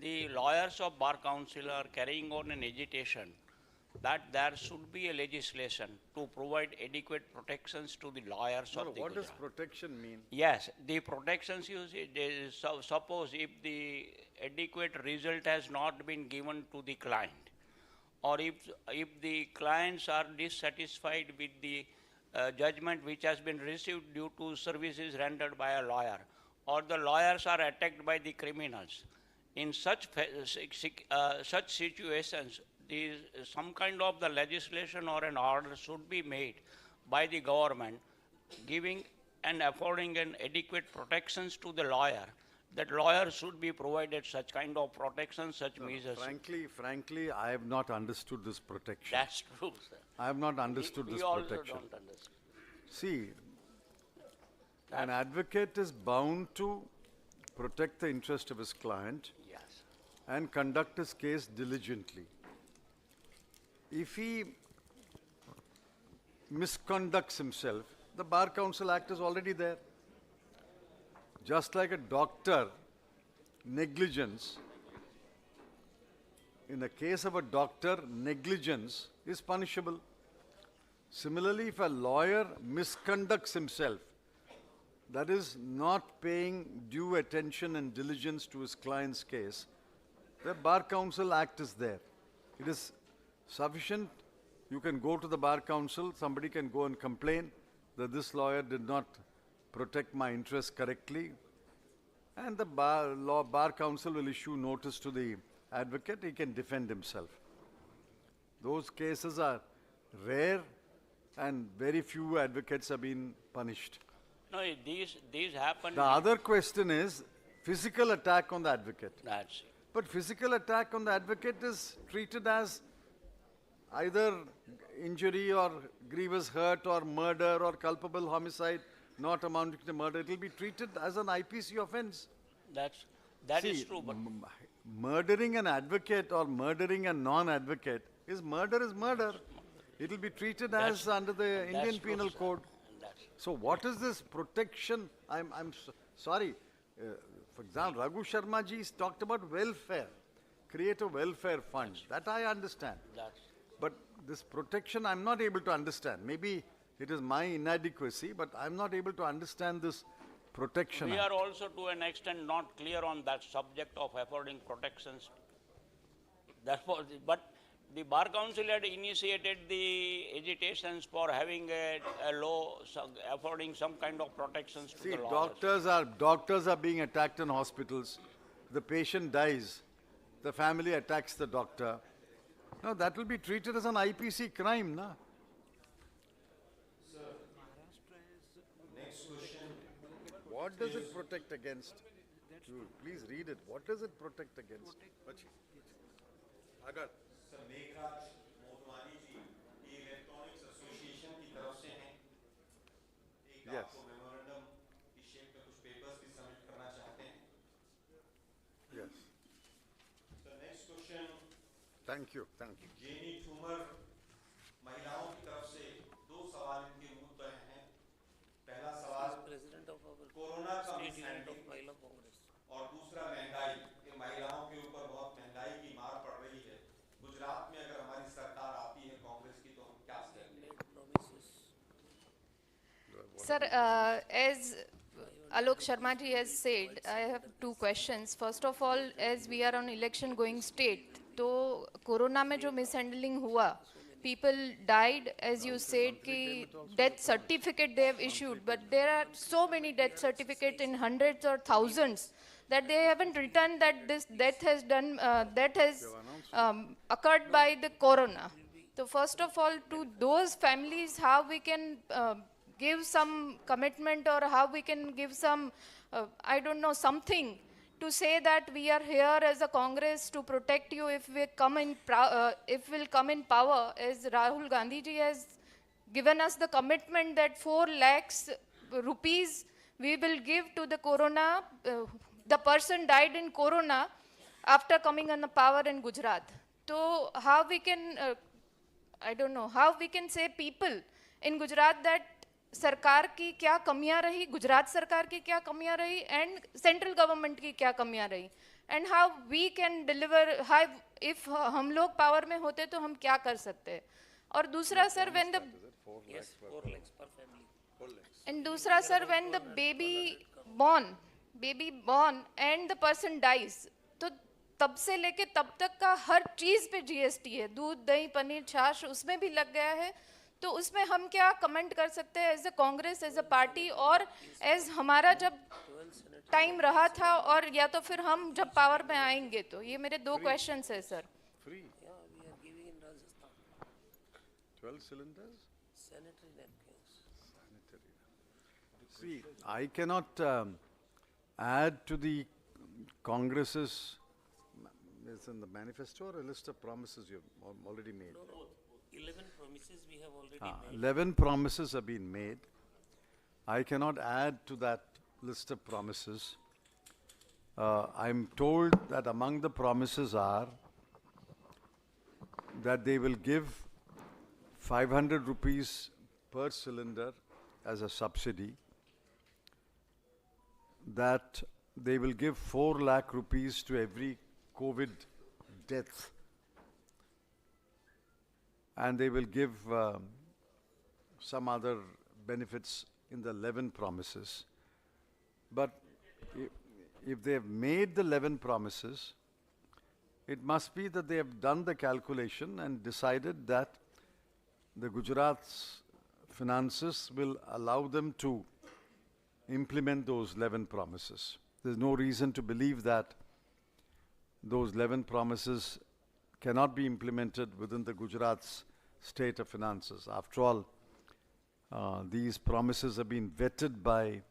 the lawyers of Bar Council are carrying on an agitation that there should be a legislation to provide adequate protections to the lawyers of the What does Gujarat. protection mean? Yes, the protections you see, suppose if the adequate result has not been given to the client, or if the clients are dissatisfied with the judgment which has been received due to services rendered by a lawyer, or the lawyers are attacked by the criminals, in such situations, some kind of the legislation or an order should be made by the government, giving and affording an adequate protections to the lawyer. That lawyer should be provided such kind of protection, such measures. Frankly, I have not understood this protection. That's true, sir. I have not understood We this also protection. don't understand. See, an advocate is bound to protect the interest of his client Yes. and conduct his case diligently. If he misconducts himself, the Bar Council Act is already there. Just like a doctor, negligence, in the case of a doctor, negligence is punishable. Similarly, if a lawyer misconducts himself, that is not paying due attention and diligence to his client's case, the Bar Council Act is there. It is sufficient. You can go to the Bar Council, somebody can go and complain that this lawyer did not protect my interests correctly, and the Bar Council will issue notice to the advocate, he can defend himself. Those cases are rare and very few advocates have been punished. No, these happen. The other question is physical attack on the advocate. That's it. But physical attack on the advocate is treated as either injury or grievous hurt or murder or culpable homicide not amounting to murder. It will be treated as an IPC offense. That is true, but Murdering an advocate or murdering a non-advocate is murder. It will be treated as under the Indian true, Penal sir. Code. So what is this protection? Sorry. For example, Raghu Sharma ji talked about welfare. Create a welfare fund. That I understand. But this protection I'm not able to understand. Maybe it is my inadequacy, but I'm not able to understand this protection. we Act. are also to an extent not clear on that subject of affording protections. But the Bar Council had initiated the agitations for having a law affording some kind of protections to See, the lawyers. doctors are being attacked in hospitals. The patient dies. The family attacks the doctor. No, that will be treated as an IPC crime, na? What does it protect against? Please read it. What does it protect against? अगर मेघराज मोदवानी जी ये electronics association की तरफ से हैं एक Yes. आपको memorandum की shape में कुछ पेपर्स भी सबमिट करना चाहते हैं Yes. Sir next question Thank you. जेनी ठूमर महिलाओं की तरफ से दो सवाल इनके मुंह पे हैं पहला सवाल कोरोना का मिसहैंडलिंग और दूसरा महंगाई कि महिलाओं के ऊपर बहुत महंगाई की मार पड़ रही है गुजरात में अगर हमारी सरकार आती है कांग्रेस की तो हम क्या करेंगे Sir, as Alok Sharma ji has said, I have two questions. First of all, as we are on election going state, तो कोरोना में जो mishandling हुआ, people died, as you said, कि death certificate they have issued, but there are so many death certificates in hundreds or thousands that they haven't written that this death has occurred by the corona. So first of all, to those families, how we can give some commitment or how we can give some, I don't know, something to say that we are here as a Congress to protect you if we come in, if we'll come in power, as Rahul Gandhi ji has given us the commitment that 4 lakhs rupees we will give to the corona, the person died in corona after coming on the power in Gujarat. So how we can, I don't know, how we can say people in Gujarat that सरकार की क्या कमियां रही, गुजरात सरकार की क्या कमियां रही, एंड सेंट्रल गवर्नमेंट की क्या कमियां रही, and how we can deliver, how if हम लोग पावर में होते तो हम क्या कर सकते हैं. और दूसरा सर व्हेन द एंड दूसरा sir when the baby born and the person dies, तो तब से लेके तब तक का हर चीज पे जीएसटी है, दूध दही पनीर छाछ उसमें भी लग गया है. तो उसमें हम क्या कमेंट कर सकते हैं as a Congress, as a party, और एज हमारा जब टाइम रहा था और या तो फिर हम जब पावर में आएंगे. तो ये मेरे 2 क्वेश्चंस है sir. 12 cylinders? Sanitary napkins. See, I cannot add to the Congress's, is in the manifesto or a list of promises you've already made? No, 11 promises we have already made. 11 promises have been made. I cannot add to that list of promises. I'm told that among the promises are that they will give 500 rupees per cylinder as a subsidy, that they will give 4 lakh rupees to every COVID death, and they will give some other benefits in the 11 promises. But if they have made the 11 promises, it must be that they have done the calculation and decided that the Gujarat's finances will allow them to implement those 11 promises. There's no reason to believe that those 11 promises cannot be implemented within the Gujarat's state of finances. After all, these promises have been vetted by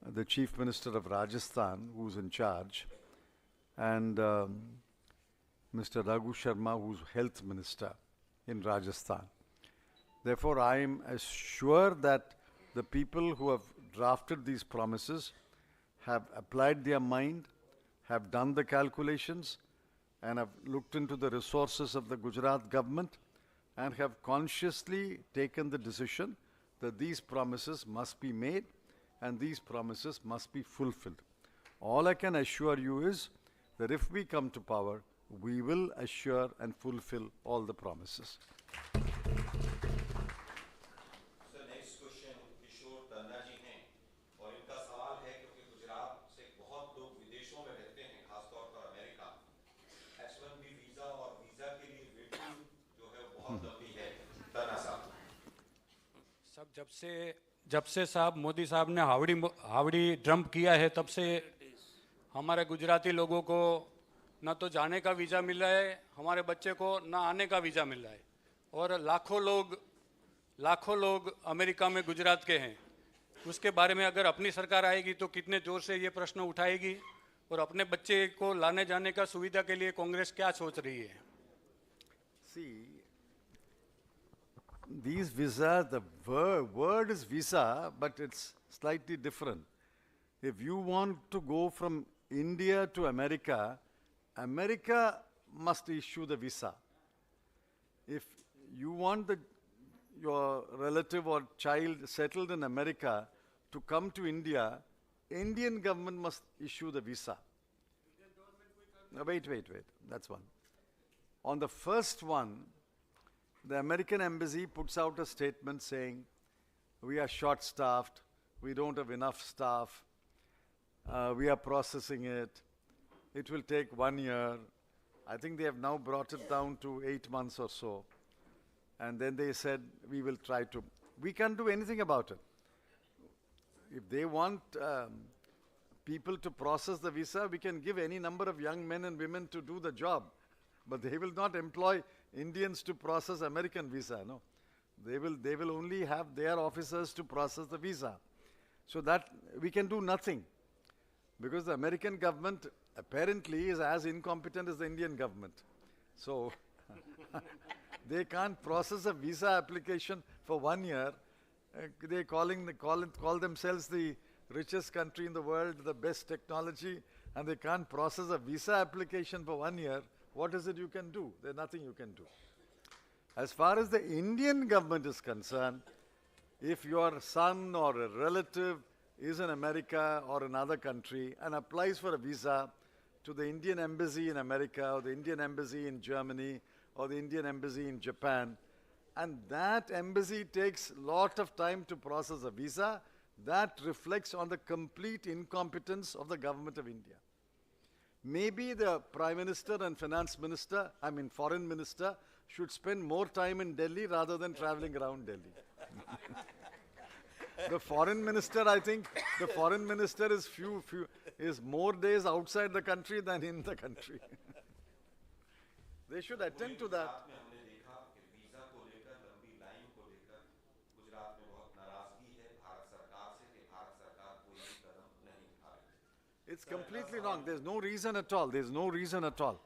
the Chief Minister of Rajasthan, who's in charge, and Mr. Raghu Sharma, who's Health Minister in Rajasthan. Therefore, I am sure that the people who have drafted these promises have applied their mind, have done the calculations, and have looked into the resources of the Gujarat government, and have consciously taken the decision that these promises must be made and these promises must be fulfilled. All I can assure you is that if we come to power, we will assure and fulfill all the promises. जब से साहब मोदी साहब ने हावड़ी drop किया है, तब से हमारे गुजराती लोगों को न तो जाने का वीज़ा मिला है, हमारे बच्चे को न आने का वीज़ा मिला है, और लाखों लोग अमेरिका में गुजरात के हैं. उसके बारे में अगर अपनी सरकार आएगी तो कितने ज़ोर से ये प्रश्न उठाएगी, और अपने बच्चे को लाने जाने का सुविधा के लिए कांग्रेस क्या सोच रही है? See, these visas, the word is visa, but it's slightly different. If you want to go from India to America, America must issue the visa. If you want your relative or child settled in America to come to India, Indian government must issue the visa. Now, wait. That's one. On the first one, the American embassy puts out a statement saying, we are short-staffed, we don't have enough staff, we are processing it, it will take 1 year. I think they have now brought it down to 8 months or so. And then they said, we will try to. We can't do anything about it. If they want people to process the visa, we can give any number of young men and women to do the job. But they will not employ Indians to process American visa, no. They will only have their officers to process the visa. So that we can do nothing. Because the American government apparently is as incompetent as the Indian government. So they can't process a visa application for 1 year. They call themselves the richest country in the world, the best technology, and they can't process a visa application for 1 year. What is it you can do? There's nothing you can do. As far as the Indian government is concerned, if your son or a relative is in America or another country and applies for a visa to the Indian embassy in America or the Indian embassy in Germany or the Indian embassy in Japan, and that embassy takes a lot of time to process a visa, that reflects on the complete incompetence of the government of India. Maybe the Prime Minister and Foreign Minister, should spend more time in Delhi rather than traveling around Delhi. The Foreign Minister, I think, the Foreign Minister is more days outside the country than in the country. They should attend to that. It's completely wrong. There's no reason at all. There's no reason at all.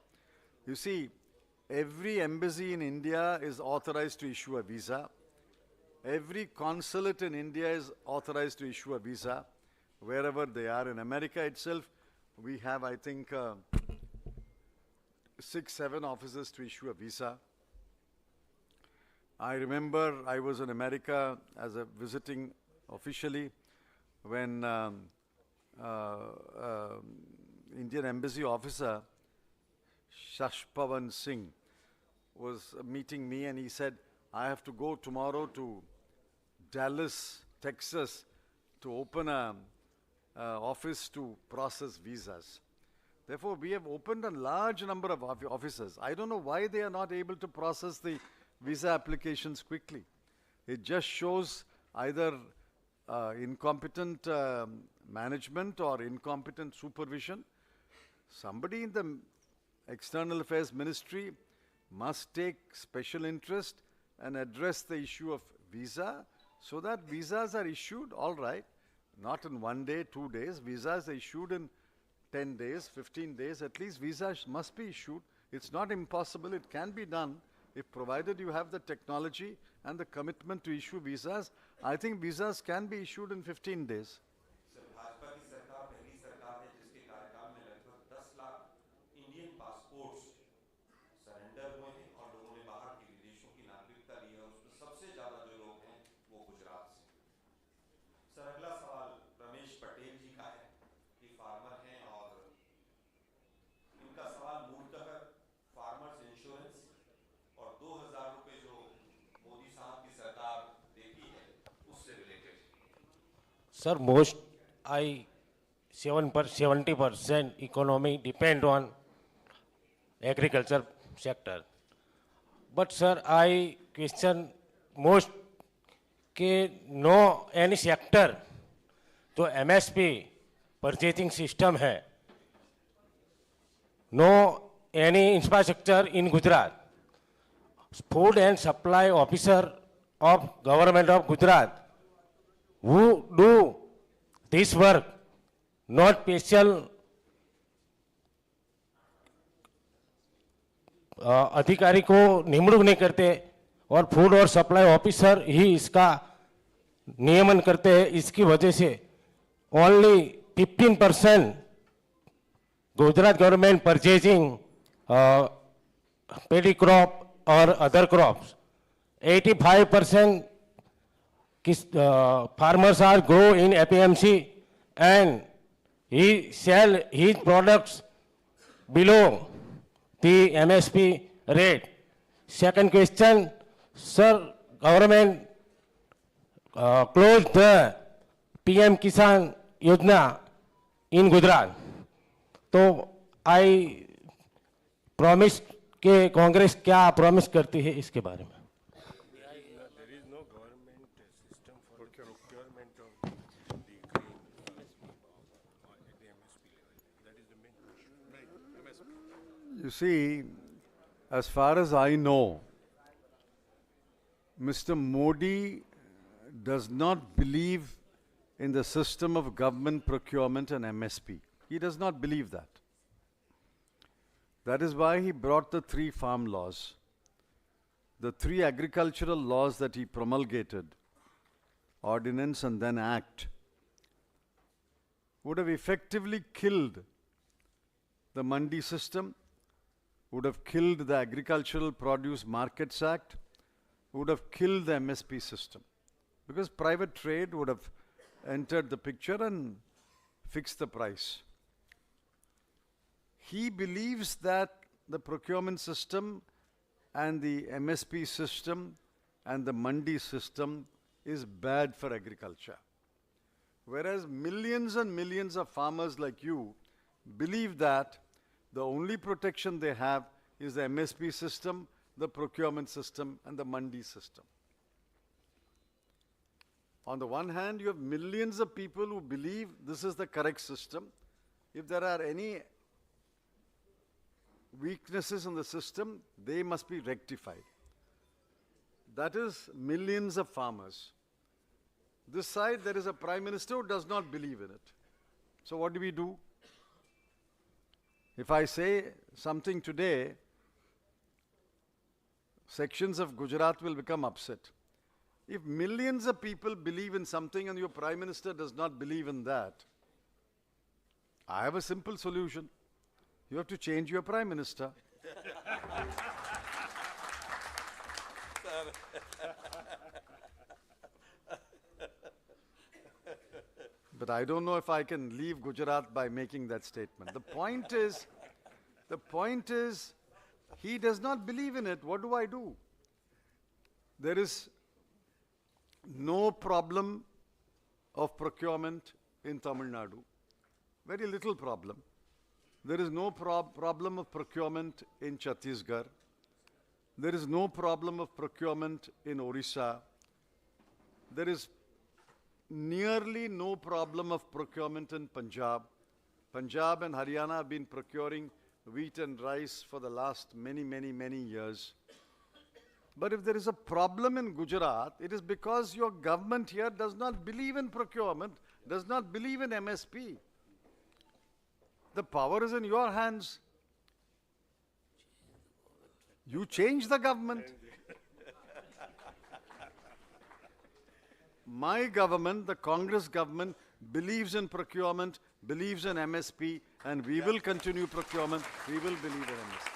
You see, every embassy in India is authorized to issue a visa. Every consulate in India is authorized to issue a visa, wherever they are. In America itself, we have, I think, 6, 7 offices to issue a visa. I remember I was in America as a visiting officially when Indian embassy officer Shashpavan Singh was meeting me, and he said, I have to go tomorrow to Dallas, Texas, to open a office to process visas. Therefore, we have opened a large number of offices. I don't know why they are not able to process the visa applications quickly. It just shows either incompetent management or incompetent supervision. Somebody in the External Affairs Ministry must take special interest and address the issue of visa, so that visas are issued, all right, not in 1 day, 2 days. Visas are issued in 10 days, 15 days. At least visas must be issued. It's not impossible. It can be done if provided you have the technology and the commitment to issue visas. I think visas can be issued in 15 days. Sir, most 70% economy depend on agriculture sector. But sir, I question most के no any sector जो MSP purchasing system है, no any infrastructure in Gujarat. Food and Supply Officer of Government of Gujarat who do this work, not special अधिकारी को निमणूक नहीं करते और food और supply officer ही इसका नियमन करते हैं. इसकी वजह से ओनली 15% गुजरात गवर्नमेंट परचेजिंग पेडी क्रॉप और other crops. 85% farmers are grow in APMC and he sell his products below the MSP rate. Second question, sir, government closed the PM Kisan Yojana in Gujarat. तो I promise कि कांग्रेस क्या promise करती है इसके बारे में. You see, as far as I know, Mr. Modi does not believe in the system of government procurement and MSP. He does not believe that. That is why he brought the 3 farm laws. the 3 agricultural laws that he promulgated, Ordinance and then Act, would have effectively killed the Mandi system, would have killed the Agricultural Produce Markets Act, would have killed the MSP system. Because private trade would have entered the picture and fixed the price. He believes that the procurement system and the MSP system and the Mandi system is bad for agriculture. Whereas millions and millions of farmers like you believe that the only protection they have is the MSP system, the procurement system, and the Mandi system. On the one hand, you have millions of people who believe this is the correct system. If there are any weaknesses in the system, they must be rectified. That is millions of farmers. This side, there is a Prime Minister who does not believe in it. So what do? If I say something today, sections of Gujarat will become upset. If millions of people believe in something and your Prime Minister does not believe in that, I have a simple solution. You have to change your Prime Minister. But I don't know if I can leave Gujarat by making that statement. The point is, he does not believe in it. What do? There is no problem of procurement in Tamil Nadu. Very little problem. There is no problem of procurement in Chhattisgarh. There is no problem of procurement in Orissa. There is nearly no problem of procurement in Punjab. Punjab and Haryana have been procuring wheat and rice for the last many years. But if there is a problem in Gujarat, it is because your government here does not believe in procurement, does not believe in MSP. The power is in your hands. You change the government. My government, the Congress government, believes in procurement, believes in MSP, and we will continue procurement. We will believe in MSP.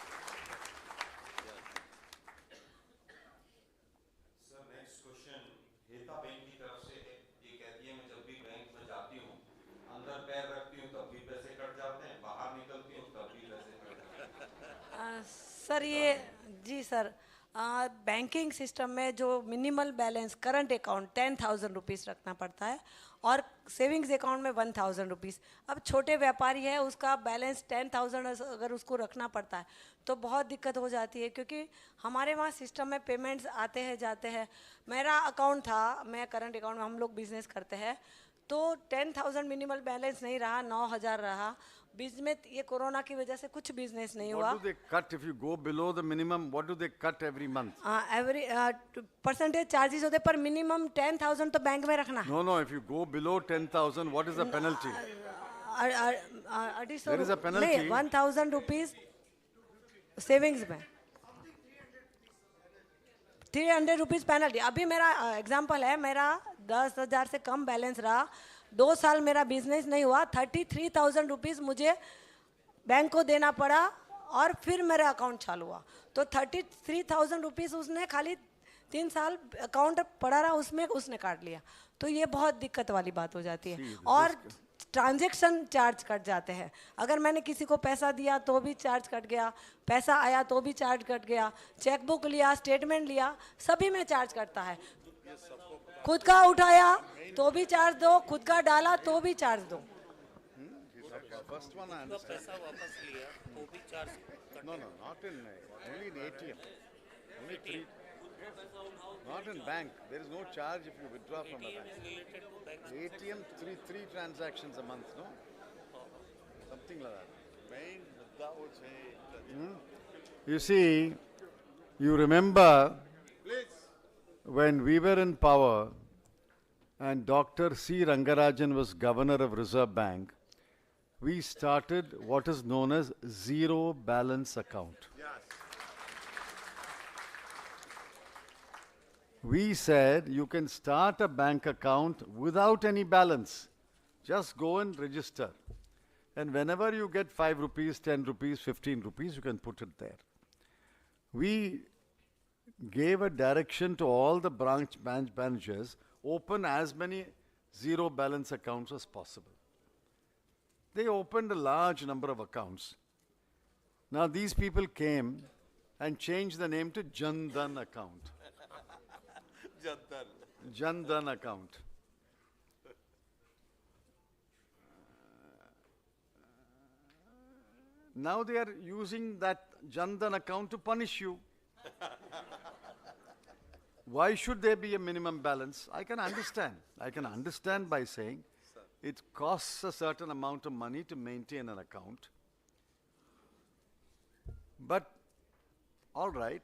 Sir next question हेता bank की तरफ से ये कहती है मैं जब भी बैंक में जाती हूँ अंदर पैर रखती हूँ तब भी पैसे कट जाते हैं बाहर निकलती हूँ तब भी पैसे कट जाते हैं सर ये जी सर बैंकिंग सिस्टम में जो minimal balance current account 10,000 rupees रखना पड़ता है और सेविंग्स अकाउंट में 1,000 रुपीज़। अब छोटे व्यापारी है उसका बैलेंस 10,000 अगर उसको रखना पड़ता है तो बहुत दिक्कत हो जाती है क्योंकि हमारे वहाँ सिस्टम में पेमेंट्स आते हैं जाते हैं। मेरा अकाउंट था, मैं करंट अकाउंट में हम लोग बिजनेस करते हैं तो 10,000 मिनिमल बैलेंस नहीं रहा, 9,000 रहा। बीच में ये कोरोना की वजह से कुछ बिजनेस नहीं हुआ। What do they cut if you go below the minimum? What do they cut every month? Every percentage charges होते पर minimum 10,000 तो बैंक में रखना है। No, if you go below 10,000, what is the penalty? There is a penalty. नहीं, 1,000 rupees savings में 300 rupees penalty. अभी मेरा एग्जांपल है, मेरा 10,000 से कम बैलेंस रहा, 2 साल मेरा बिजनेस नहीं हुआ, 33,000 रुपीज़ मुझे बैंक को देना पड़ा और फिर मेरा अकाउंट चालू हुआ। तो 33,000 रुपीज़ उसने खाली 3 साल अकाउंट पड़ा रहा उसमें उसने काट लिया। तो ये बहुत दिक्कत वाली बात हो जाती है। और ट्रांजैक्शन चार्ज कट जाते हैं। अगर मैंने किसी को पैसा दिया तो भी चार्ज कट गया, पैसा आया तो भी चार्ज कट गया, चेकबुक लिया, स्टेटमेंट लिया, सभी में चार्ज कटता है। खुद का उठाया तो भी चार्ज दो, खुद का डाला तो भी चार्ज दो। पैसा वापस लिया तो भी charge No, not in only in ATM. Only 3. Not in bank. There is no charge if you withdraw from a bank. ATM, three transactions a month, no? Something like that. You see, you remember when we were in power and Dr. C. Rangarajan was governor of Reserve Bank, we started what is known as zero balance account. We said you can start a bank account without any balance. Just go and register. And whenever you get 5 rupees, 10 rupees, 15 rupees, you can put it there. We gave a direction to all the branch managers, open as many zero balance accounts as possible. They opened a large number of accounts. Now these people came and changed the name to Jan Dhan account. Jan Dhan account. Now they are using that Jan Dhan account to punish you. Why should there be a minimum balance? I can understand. I can understand by saying it costs a certain amount of money to maintain an account. But, all right,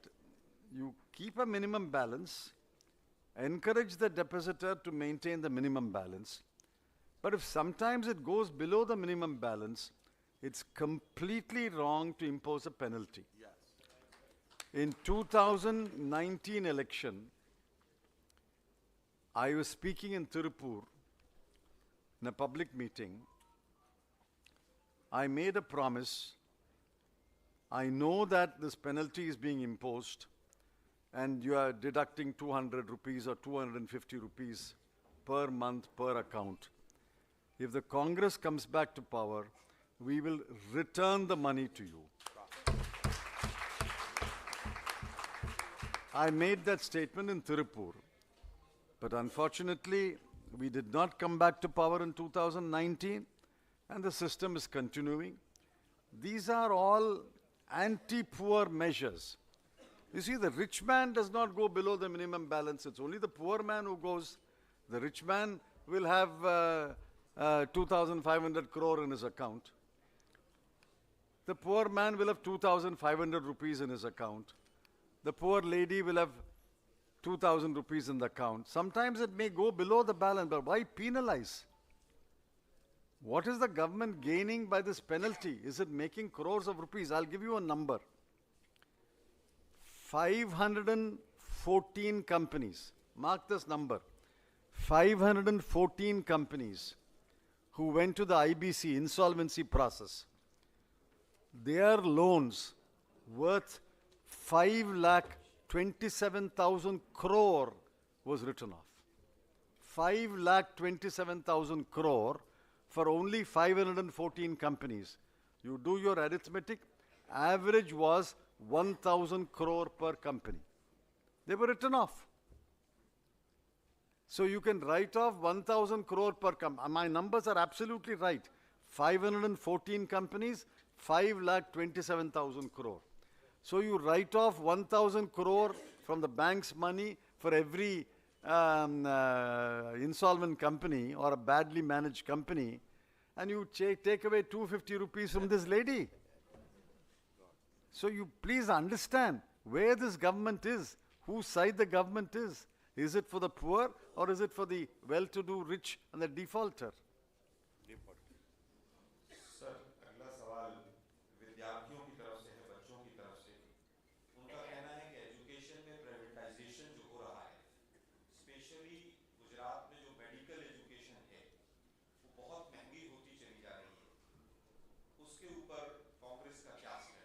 you keep a minimum balance, encourage the depositor to maintain the minimum balance. But if sometimes it goes below the minimum balance, it's completely wrong to impose a penalty. Yes. In 2019 election, I was speaking in Tirupur in a public meeting. I made a promise. I know that this penalty is being imposed and you are deducting 200 rupees or 250 rupees per month per account. If the Congress comes back to power, we will return the money to you. I made that statement in Tirupur. But unfortunately, we did not come back to power in 2019, and the system is continuing. These are all anti-poor measures. You see, the rich man does not go below the minimum balance. It's only the poor man who goes. The rich man will have 2,500 crore in his account. The poor man will have 2,500 rupees in his account. The poor lady will have 2,000 rupees in the account. Sometimes it may go below the balance, but why penalize? What is the government gaining by this penalty? Is it making crores of rupees? I'll give you a number. 514 companies, mark this number, 514 companies who went to the IBC, insolvency process, their loans worth 5,27,000 crore was written off. 5,27,000 crore for only 514 companies. You do your arithmetic, average was 1,000 crore per company. They were written off. So you can write off 1,000 crore per company. My numbers are absolutely right. 514 companies, 5,27,000 crore. So you write off 1,000 crore from the bank's money for every insolvent company or a badly managed company, and you take away 250 rupees from this lady. So you please understand where this government is, whose side the government is. Is it for the poor or is it for the well-to-do rich and the defaulter? Sir, अगला सवाल विद्यार्थियों की तरफ से है, बच्चों की तरफ से। उनका कहना है कि एजुकेशन में प्राइवेटाइजेशन जो हो रहा है, स्पेशली गुजरात में जो मेडिकल एजुकेशन है, वो बहुत महंगी होती चली जा रही है। उसके ऊपर कांग्रेस का क्या स्टैंड है?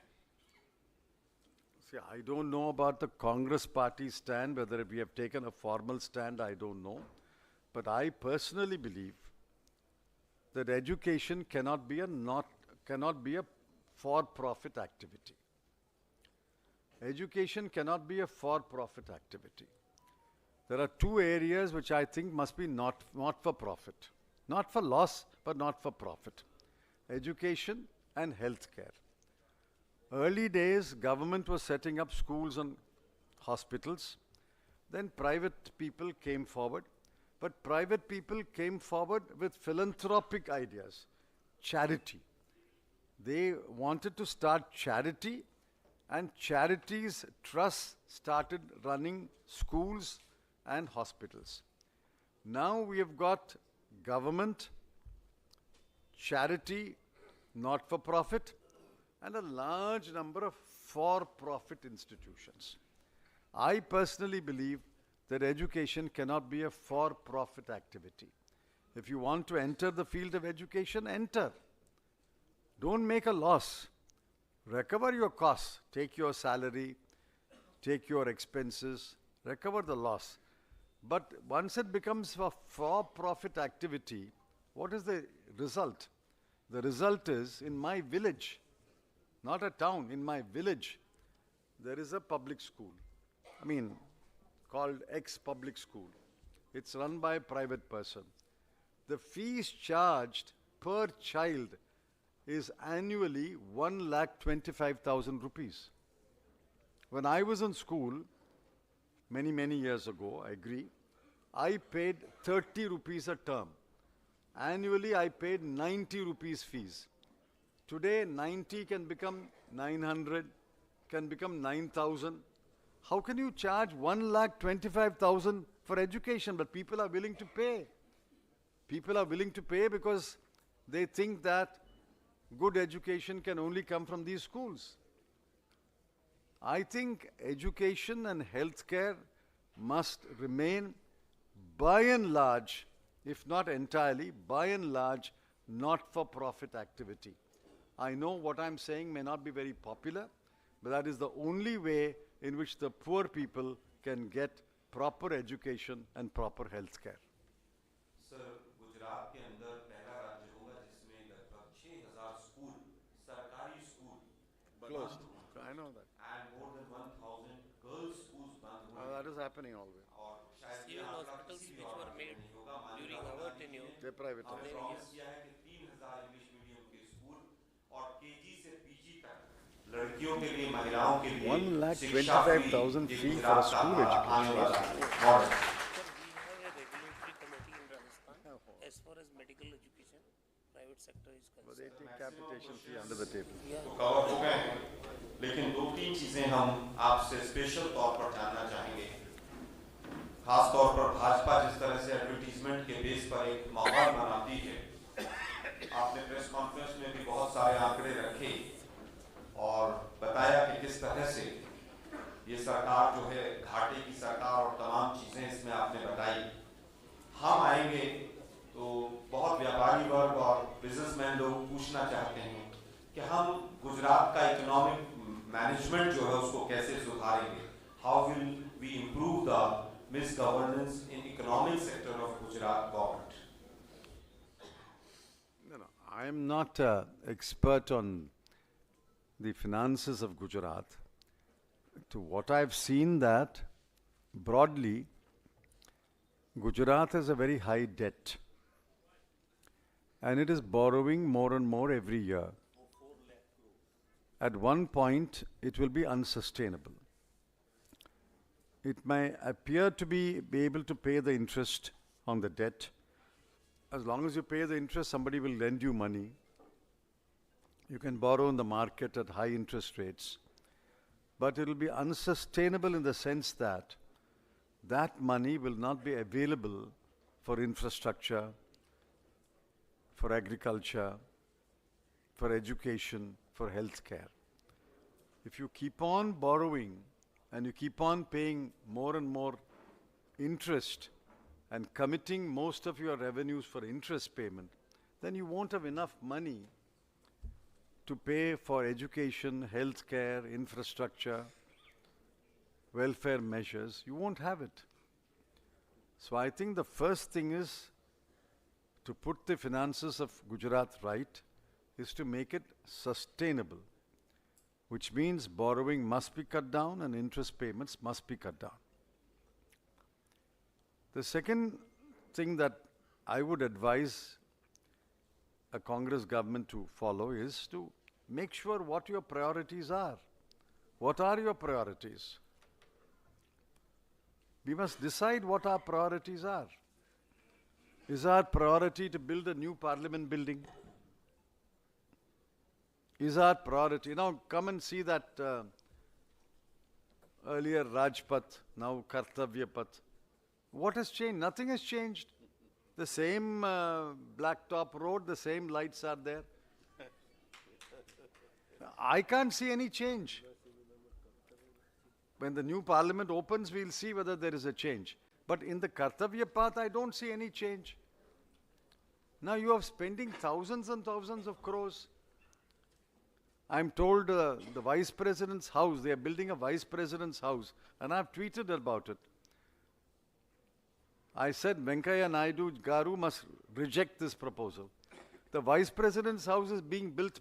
See, I don't know about the Congress party stand, whether we have taken a formal stand, I don't know. But I personally believe that education cannot be a for-profit activity. Education cannot be a for-profit activity. There are two areas which I think must be not for profit. Not for loss, but not for profit. Education and healthcare. Early days, government was setting up schools and hospitals. Then private people came forward. But private people came forward with philanthropic ideas, charity. They wanted to start charity, and charities, trusts started running schools and hospitals. Now we have got government, charity, not-for-profit, and a large number of for-profit institutions. I personally believe that education cannot be a for-profit activity. If you want to enter the field of education, enter. Don't make a loss. Recover your costs. Take your salary, take your expenses, recover the loss. But once it becomes a for-profit activity, what is the result? The result is, in my village, not a town, in my village, there is a public school. Called ex-public school. It's run by a private person. The fees charged per child is annually 1,25,000 rupees. When I was in school, many, many years ago, I agree, I paid 30 rupees a term. Annually, I paid 90 rupees fees. Today, 90 can become 900, can become 9,000. How can you charge 1,25,000 for education, but people are willing to pay? People are willing to pay because they think that good education can only come from these schools. I think education and healthcare must remain, by and large, if not entirely, by and large, not-for-profit activity. I know what I'm saying may not be very popular, but that is the only way in which the poor people can get proper education and proper healthcare. Sir, Gujarat के अंदर पहला राज्य होगा जिसमें लगभग 6,000 school, सरकारी school Closed. I know that. and more than 1,000 girls schools बंद हुए। That is happening always. और शायद ये Civil आंकड़ा hospitals किसी which और were राज्य में made नहीं होगा। during माननीय our प्रधानमंत्री tenure, They privatized. हमने प्रॉमिस किया है कि 3,000 इंग्लिश मीडियम के स्कूल और केजी से पीजी तक लड़कियों के लिए, महिलाओं के लिए 1,25,000 fee for a school education. as far as medical education, private sector is But they concerned. take capitation fee under the table. तो कवर हो गए हैं, लेकिन 2-3 चीजें हम आपसे स्पेशल तौर पर जानना चाहेंगे। खास तौर पर भाजपा जिस तरह से एडवर्टीजमेंट के बेस पर एक माहौल बनाती है, आपने प्रेस कॉन्फ्रेंस में भी बहुत सारे आंकड़े रखे और बताया कि किस तरह से ये सरकार जो है घाटे की सरकार और तमाम चीजें इसमें आपने बताई। हम आएंगे तो बहुत व्यापारी वर्ग और बिजनेसमैन लोग पूछना चाहते हैं कि हम गुजरात का इकोनॉमिक मैनेजमेंट जो है उसको कैसे सुधारेंगे? How will we improve the misgovernance in economic sector of Gujarat government? No, I am not an expert on the finances of Gujarat. To what I've seen that, broadly, Gujarat has a very high debt. And it is borrowing more and more every year. At one point, it will be unsustainable. It may appear to be able to pay the interest on the debt. As long as you pay the interest, somebody will lend you money. You can borrow in the market at high interest rates. But it will be unsustainable in the sense that that money will not be available for infrastructure, for agriculture, for education, for healthcare. If you keep on borrowing and you keep on paying more and more interest and committing most of your revenues for interest payment, then you won't have enough money to pay for education, healthcare, infrastructure, welfare measures. You won't have it. So I think the first thing is to put the finances of Gujarat right is to make it sustainable, which means borrowing must be cut down and interest payments must be cut down. The second thing that I would advise a Congress government to follow is to make sure what your priorities are. What are your priorities? We must decide what our priorities are. Is our priority to build a new parliament building? Is our priority, now come and see that earlier Rajpath, now Kartavyapath. What has changed? Nothing has changed. The same blacktop road, the same lights are there. I can't see any change. When the new parliament opens, we'll see whether there is a change. But in the Kartavya path, I don't see any change. Now you are spending thousands and thousands of crores. I'm told the vice president's house, they are building a vice president's house, and I've tweeted about it. I said Venkaiah Naidu Garu must reject this proposal. The vice president's house is being built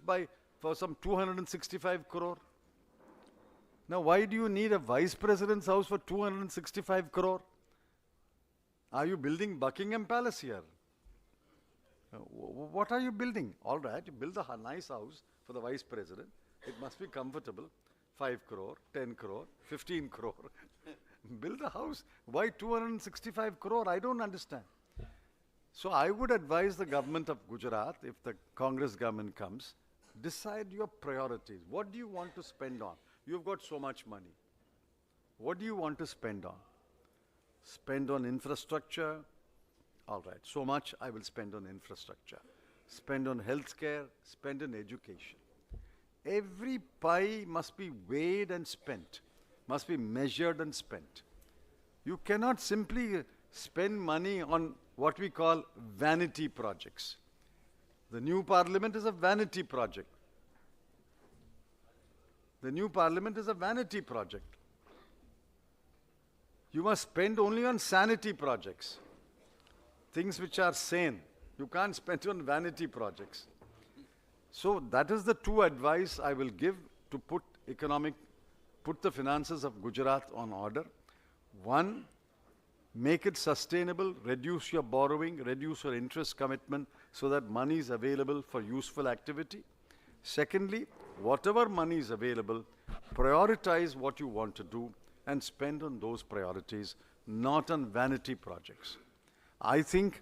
for some 265 crore. Now why do you need a vice president's house for 265 crore? Are you building Buckingham Palace here? What are you building? All right, you build a nice house for the vice president. It must be comfortable. 5 crore, 10 crore, 15 crore. Build a house. Why 265 crore? I don't understand. So I would advise the government of Gujarat, if the Congress government comes, decide your priorities. What do you want to spend on? You've got so much money. What do you want to spend on? Spend on infrastructure? All right, so much I will spend on infrastructure. Spend on healthcare, spend on education. Every pie must be weighed and spent, must be measured and spent. You cannot simply spend money on what we call vanity projects. The new parliament is a vanity project. The new parliament is a vanity project. You must spend only on sanity projects, things which are sane. You can't spend on vanity projects. So that is the two advice I will give to put the finances of Gujarat on order. One, make it sustainable, reduce your borrowing, reduce your interest commitment so that money is available for useful activity. Secondly, whatever money is available, prioritize what you want to do and spend on those priorities, not on vanity projects. I think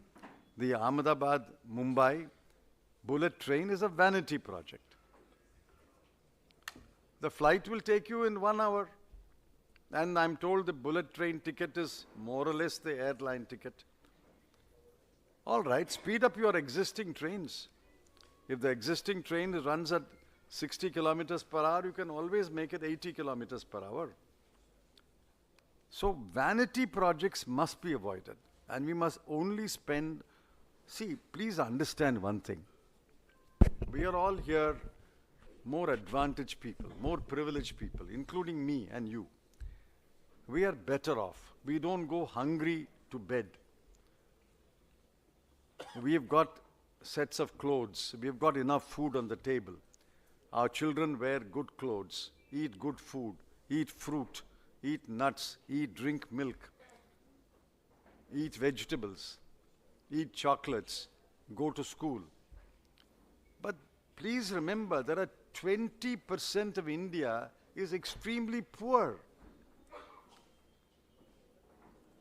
the Ahmedabad-Mumbai bullet train is a vanity project. The flight will take you in 1 hour, and I'm told the bullet train ticket is more or less the airline ticket. All right, speed up your existing trains. If the existing train runs at 60 kilometers per hour, you can always make it 80 kilometers per hour. So vanity projects must be avoided, and we must only spend. See, please understand one thing. We are all here more advantaged people, more privileged people, including me and you. We are better off. We don't go hungry to bed. We have got sets of clothes. We have got enough food on the table. Our children wear good clothes, eat good food, eat fruit, eat nuts, drink milk, eat vegetables, eat chocolates, go to school. But please remember, there are 20% of India is extremely poor.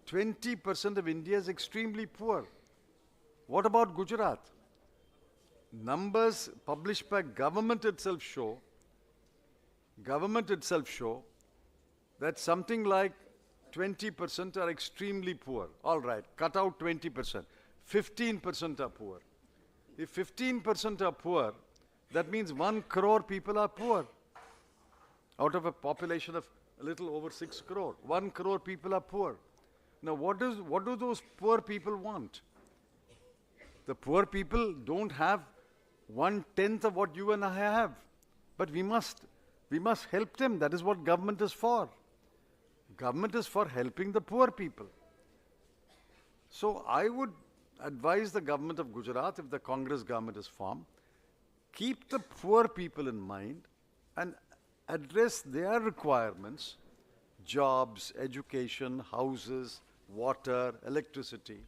20% of India is extremely poor. What about Gujarat? Numbers published by government itself show that something like 20% are extremely poor. All right, cut out 20%. 15% are poor. If 15% are poor, that means 1 crore people are poor. Out of a population of a little over 6 crore, 1 crore people are poor. Now what do those poor people want? The poor people don't have 1/10 of what you and I have. But we must help them. That is what government is for. Government is for helping the poor people. So I would advise the government of Gujarat, if the Congress government is formed, keep the poor people in mind and address their requirements, jobs, education, houses, water, electricity,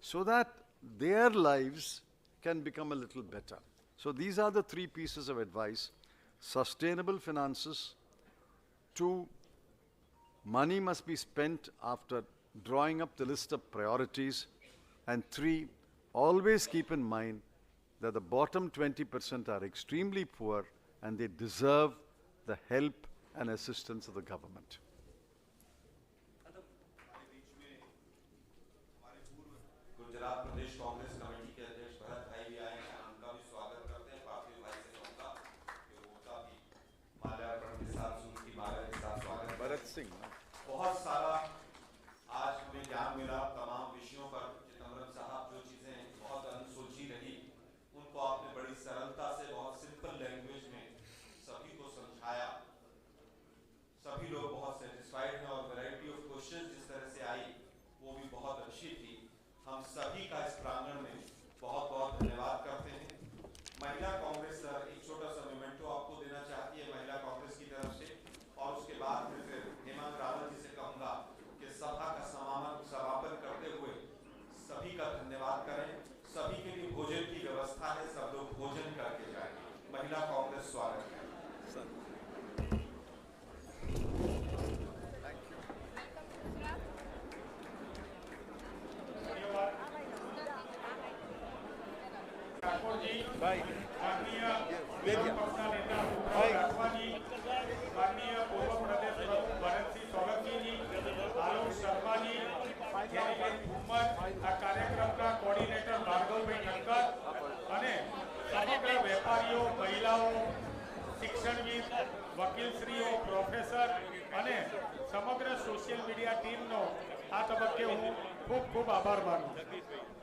so that their lives can become a little better. So these are the 3 pieces of advice. Sustainable finances. 2, money must be spent after drawing up the list of priorities. And 3, always keep in mind that the bottom 20% are extremely poor and they deserve the help and assistance of the government. Gujarat Pradesh Congress committee के अध्यक्ष भरत भाई भी आए हैं, उनका भी स्वागत करते हैं। पापी भाई से उनका माल्यार्पण के साथ उनकी माला के साथ स्वागत। भरत discussing. बहुत सारा आज हमें ज्ञान मिला तमाम विषयों पर। चिदम्बरम साहब जो चीजें बहुत अनसुलझी रही उनको आपने बड़ी सरलता से बहुत सिंपल लैंग्वेज में सभी को समझाया। सभी लोग बहुत सेटिस्फाइड हैं और वैरायटी ऑफ क्वेश्चन जिस तरह से आई वो भी बहुत अच्छी थी। हम सभी का इस प्रांगण में बहुत बहुत धन्यवाद करते हैं। महिला कांग्रेस सर एक छोटा सा मोमेंटो आपको देना चाहती है महिला कांग्रेस की तरफ से, और उसके बाद में फिर हेमंत रावत जी से कहूंगा कि सभा का समापन करते हुए सभी का धन्यवाद करें। सभी के लिए भोजन की व्यवस्था है, सब लोग भोजन करके जाएं। महिला कांग्रेस स्वागत है। माननीय विरोध पक्षना नेता राठवाजी, माननीय पूर्व प्रदेश प्रमुख भरतसिंह सोलंकी जी, आलोक शर्मा जी, जेनीबेन फुम्मर, आ कार्यक्रम का कोऑर्डिनेटर भार्गव भाई ठक्कर અને સમગ્ર વેપારીઓ, મહિલાઓ, શિક્ષણવિદ, વકીલશ્રીઓ, પ્રોફેસર અને સમગ્ર સોશિયલ મીડિયા ટીમનો આ તબક્કે હું ખૂબ ખૂબ આભાર માનું છું।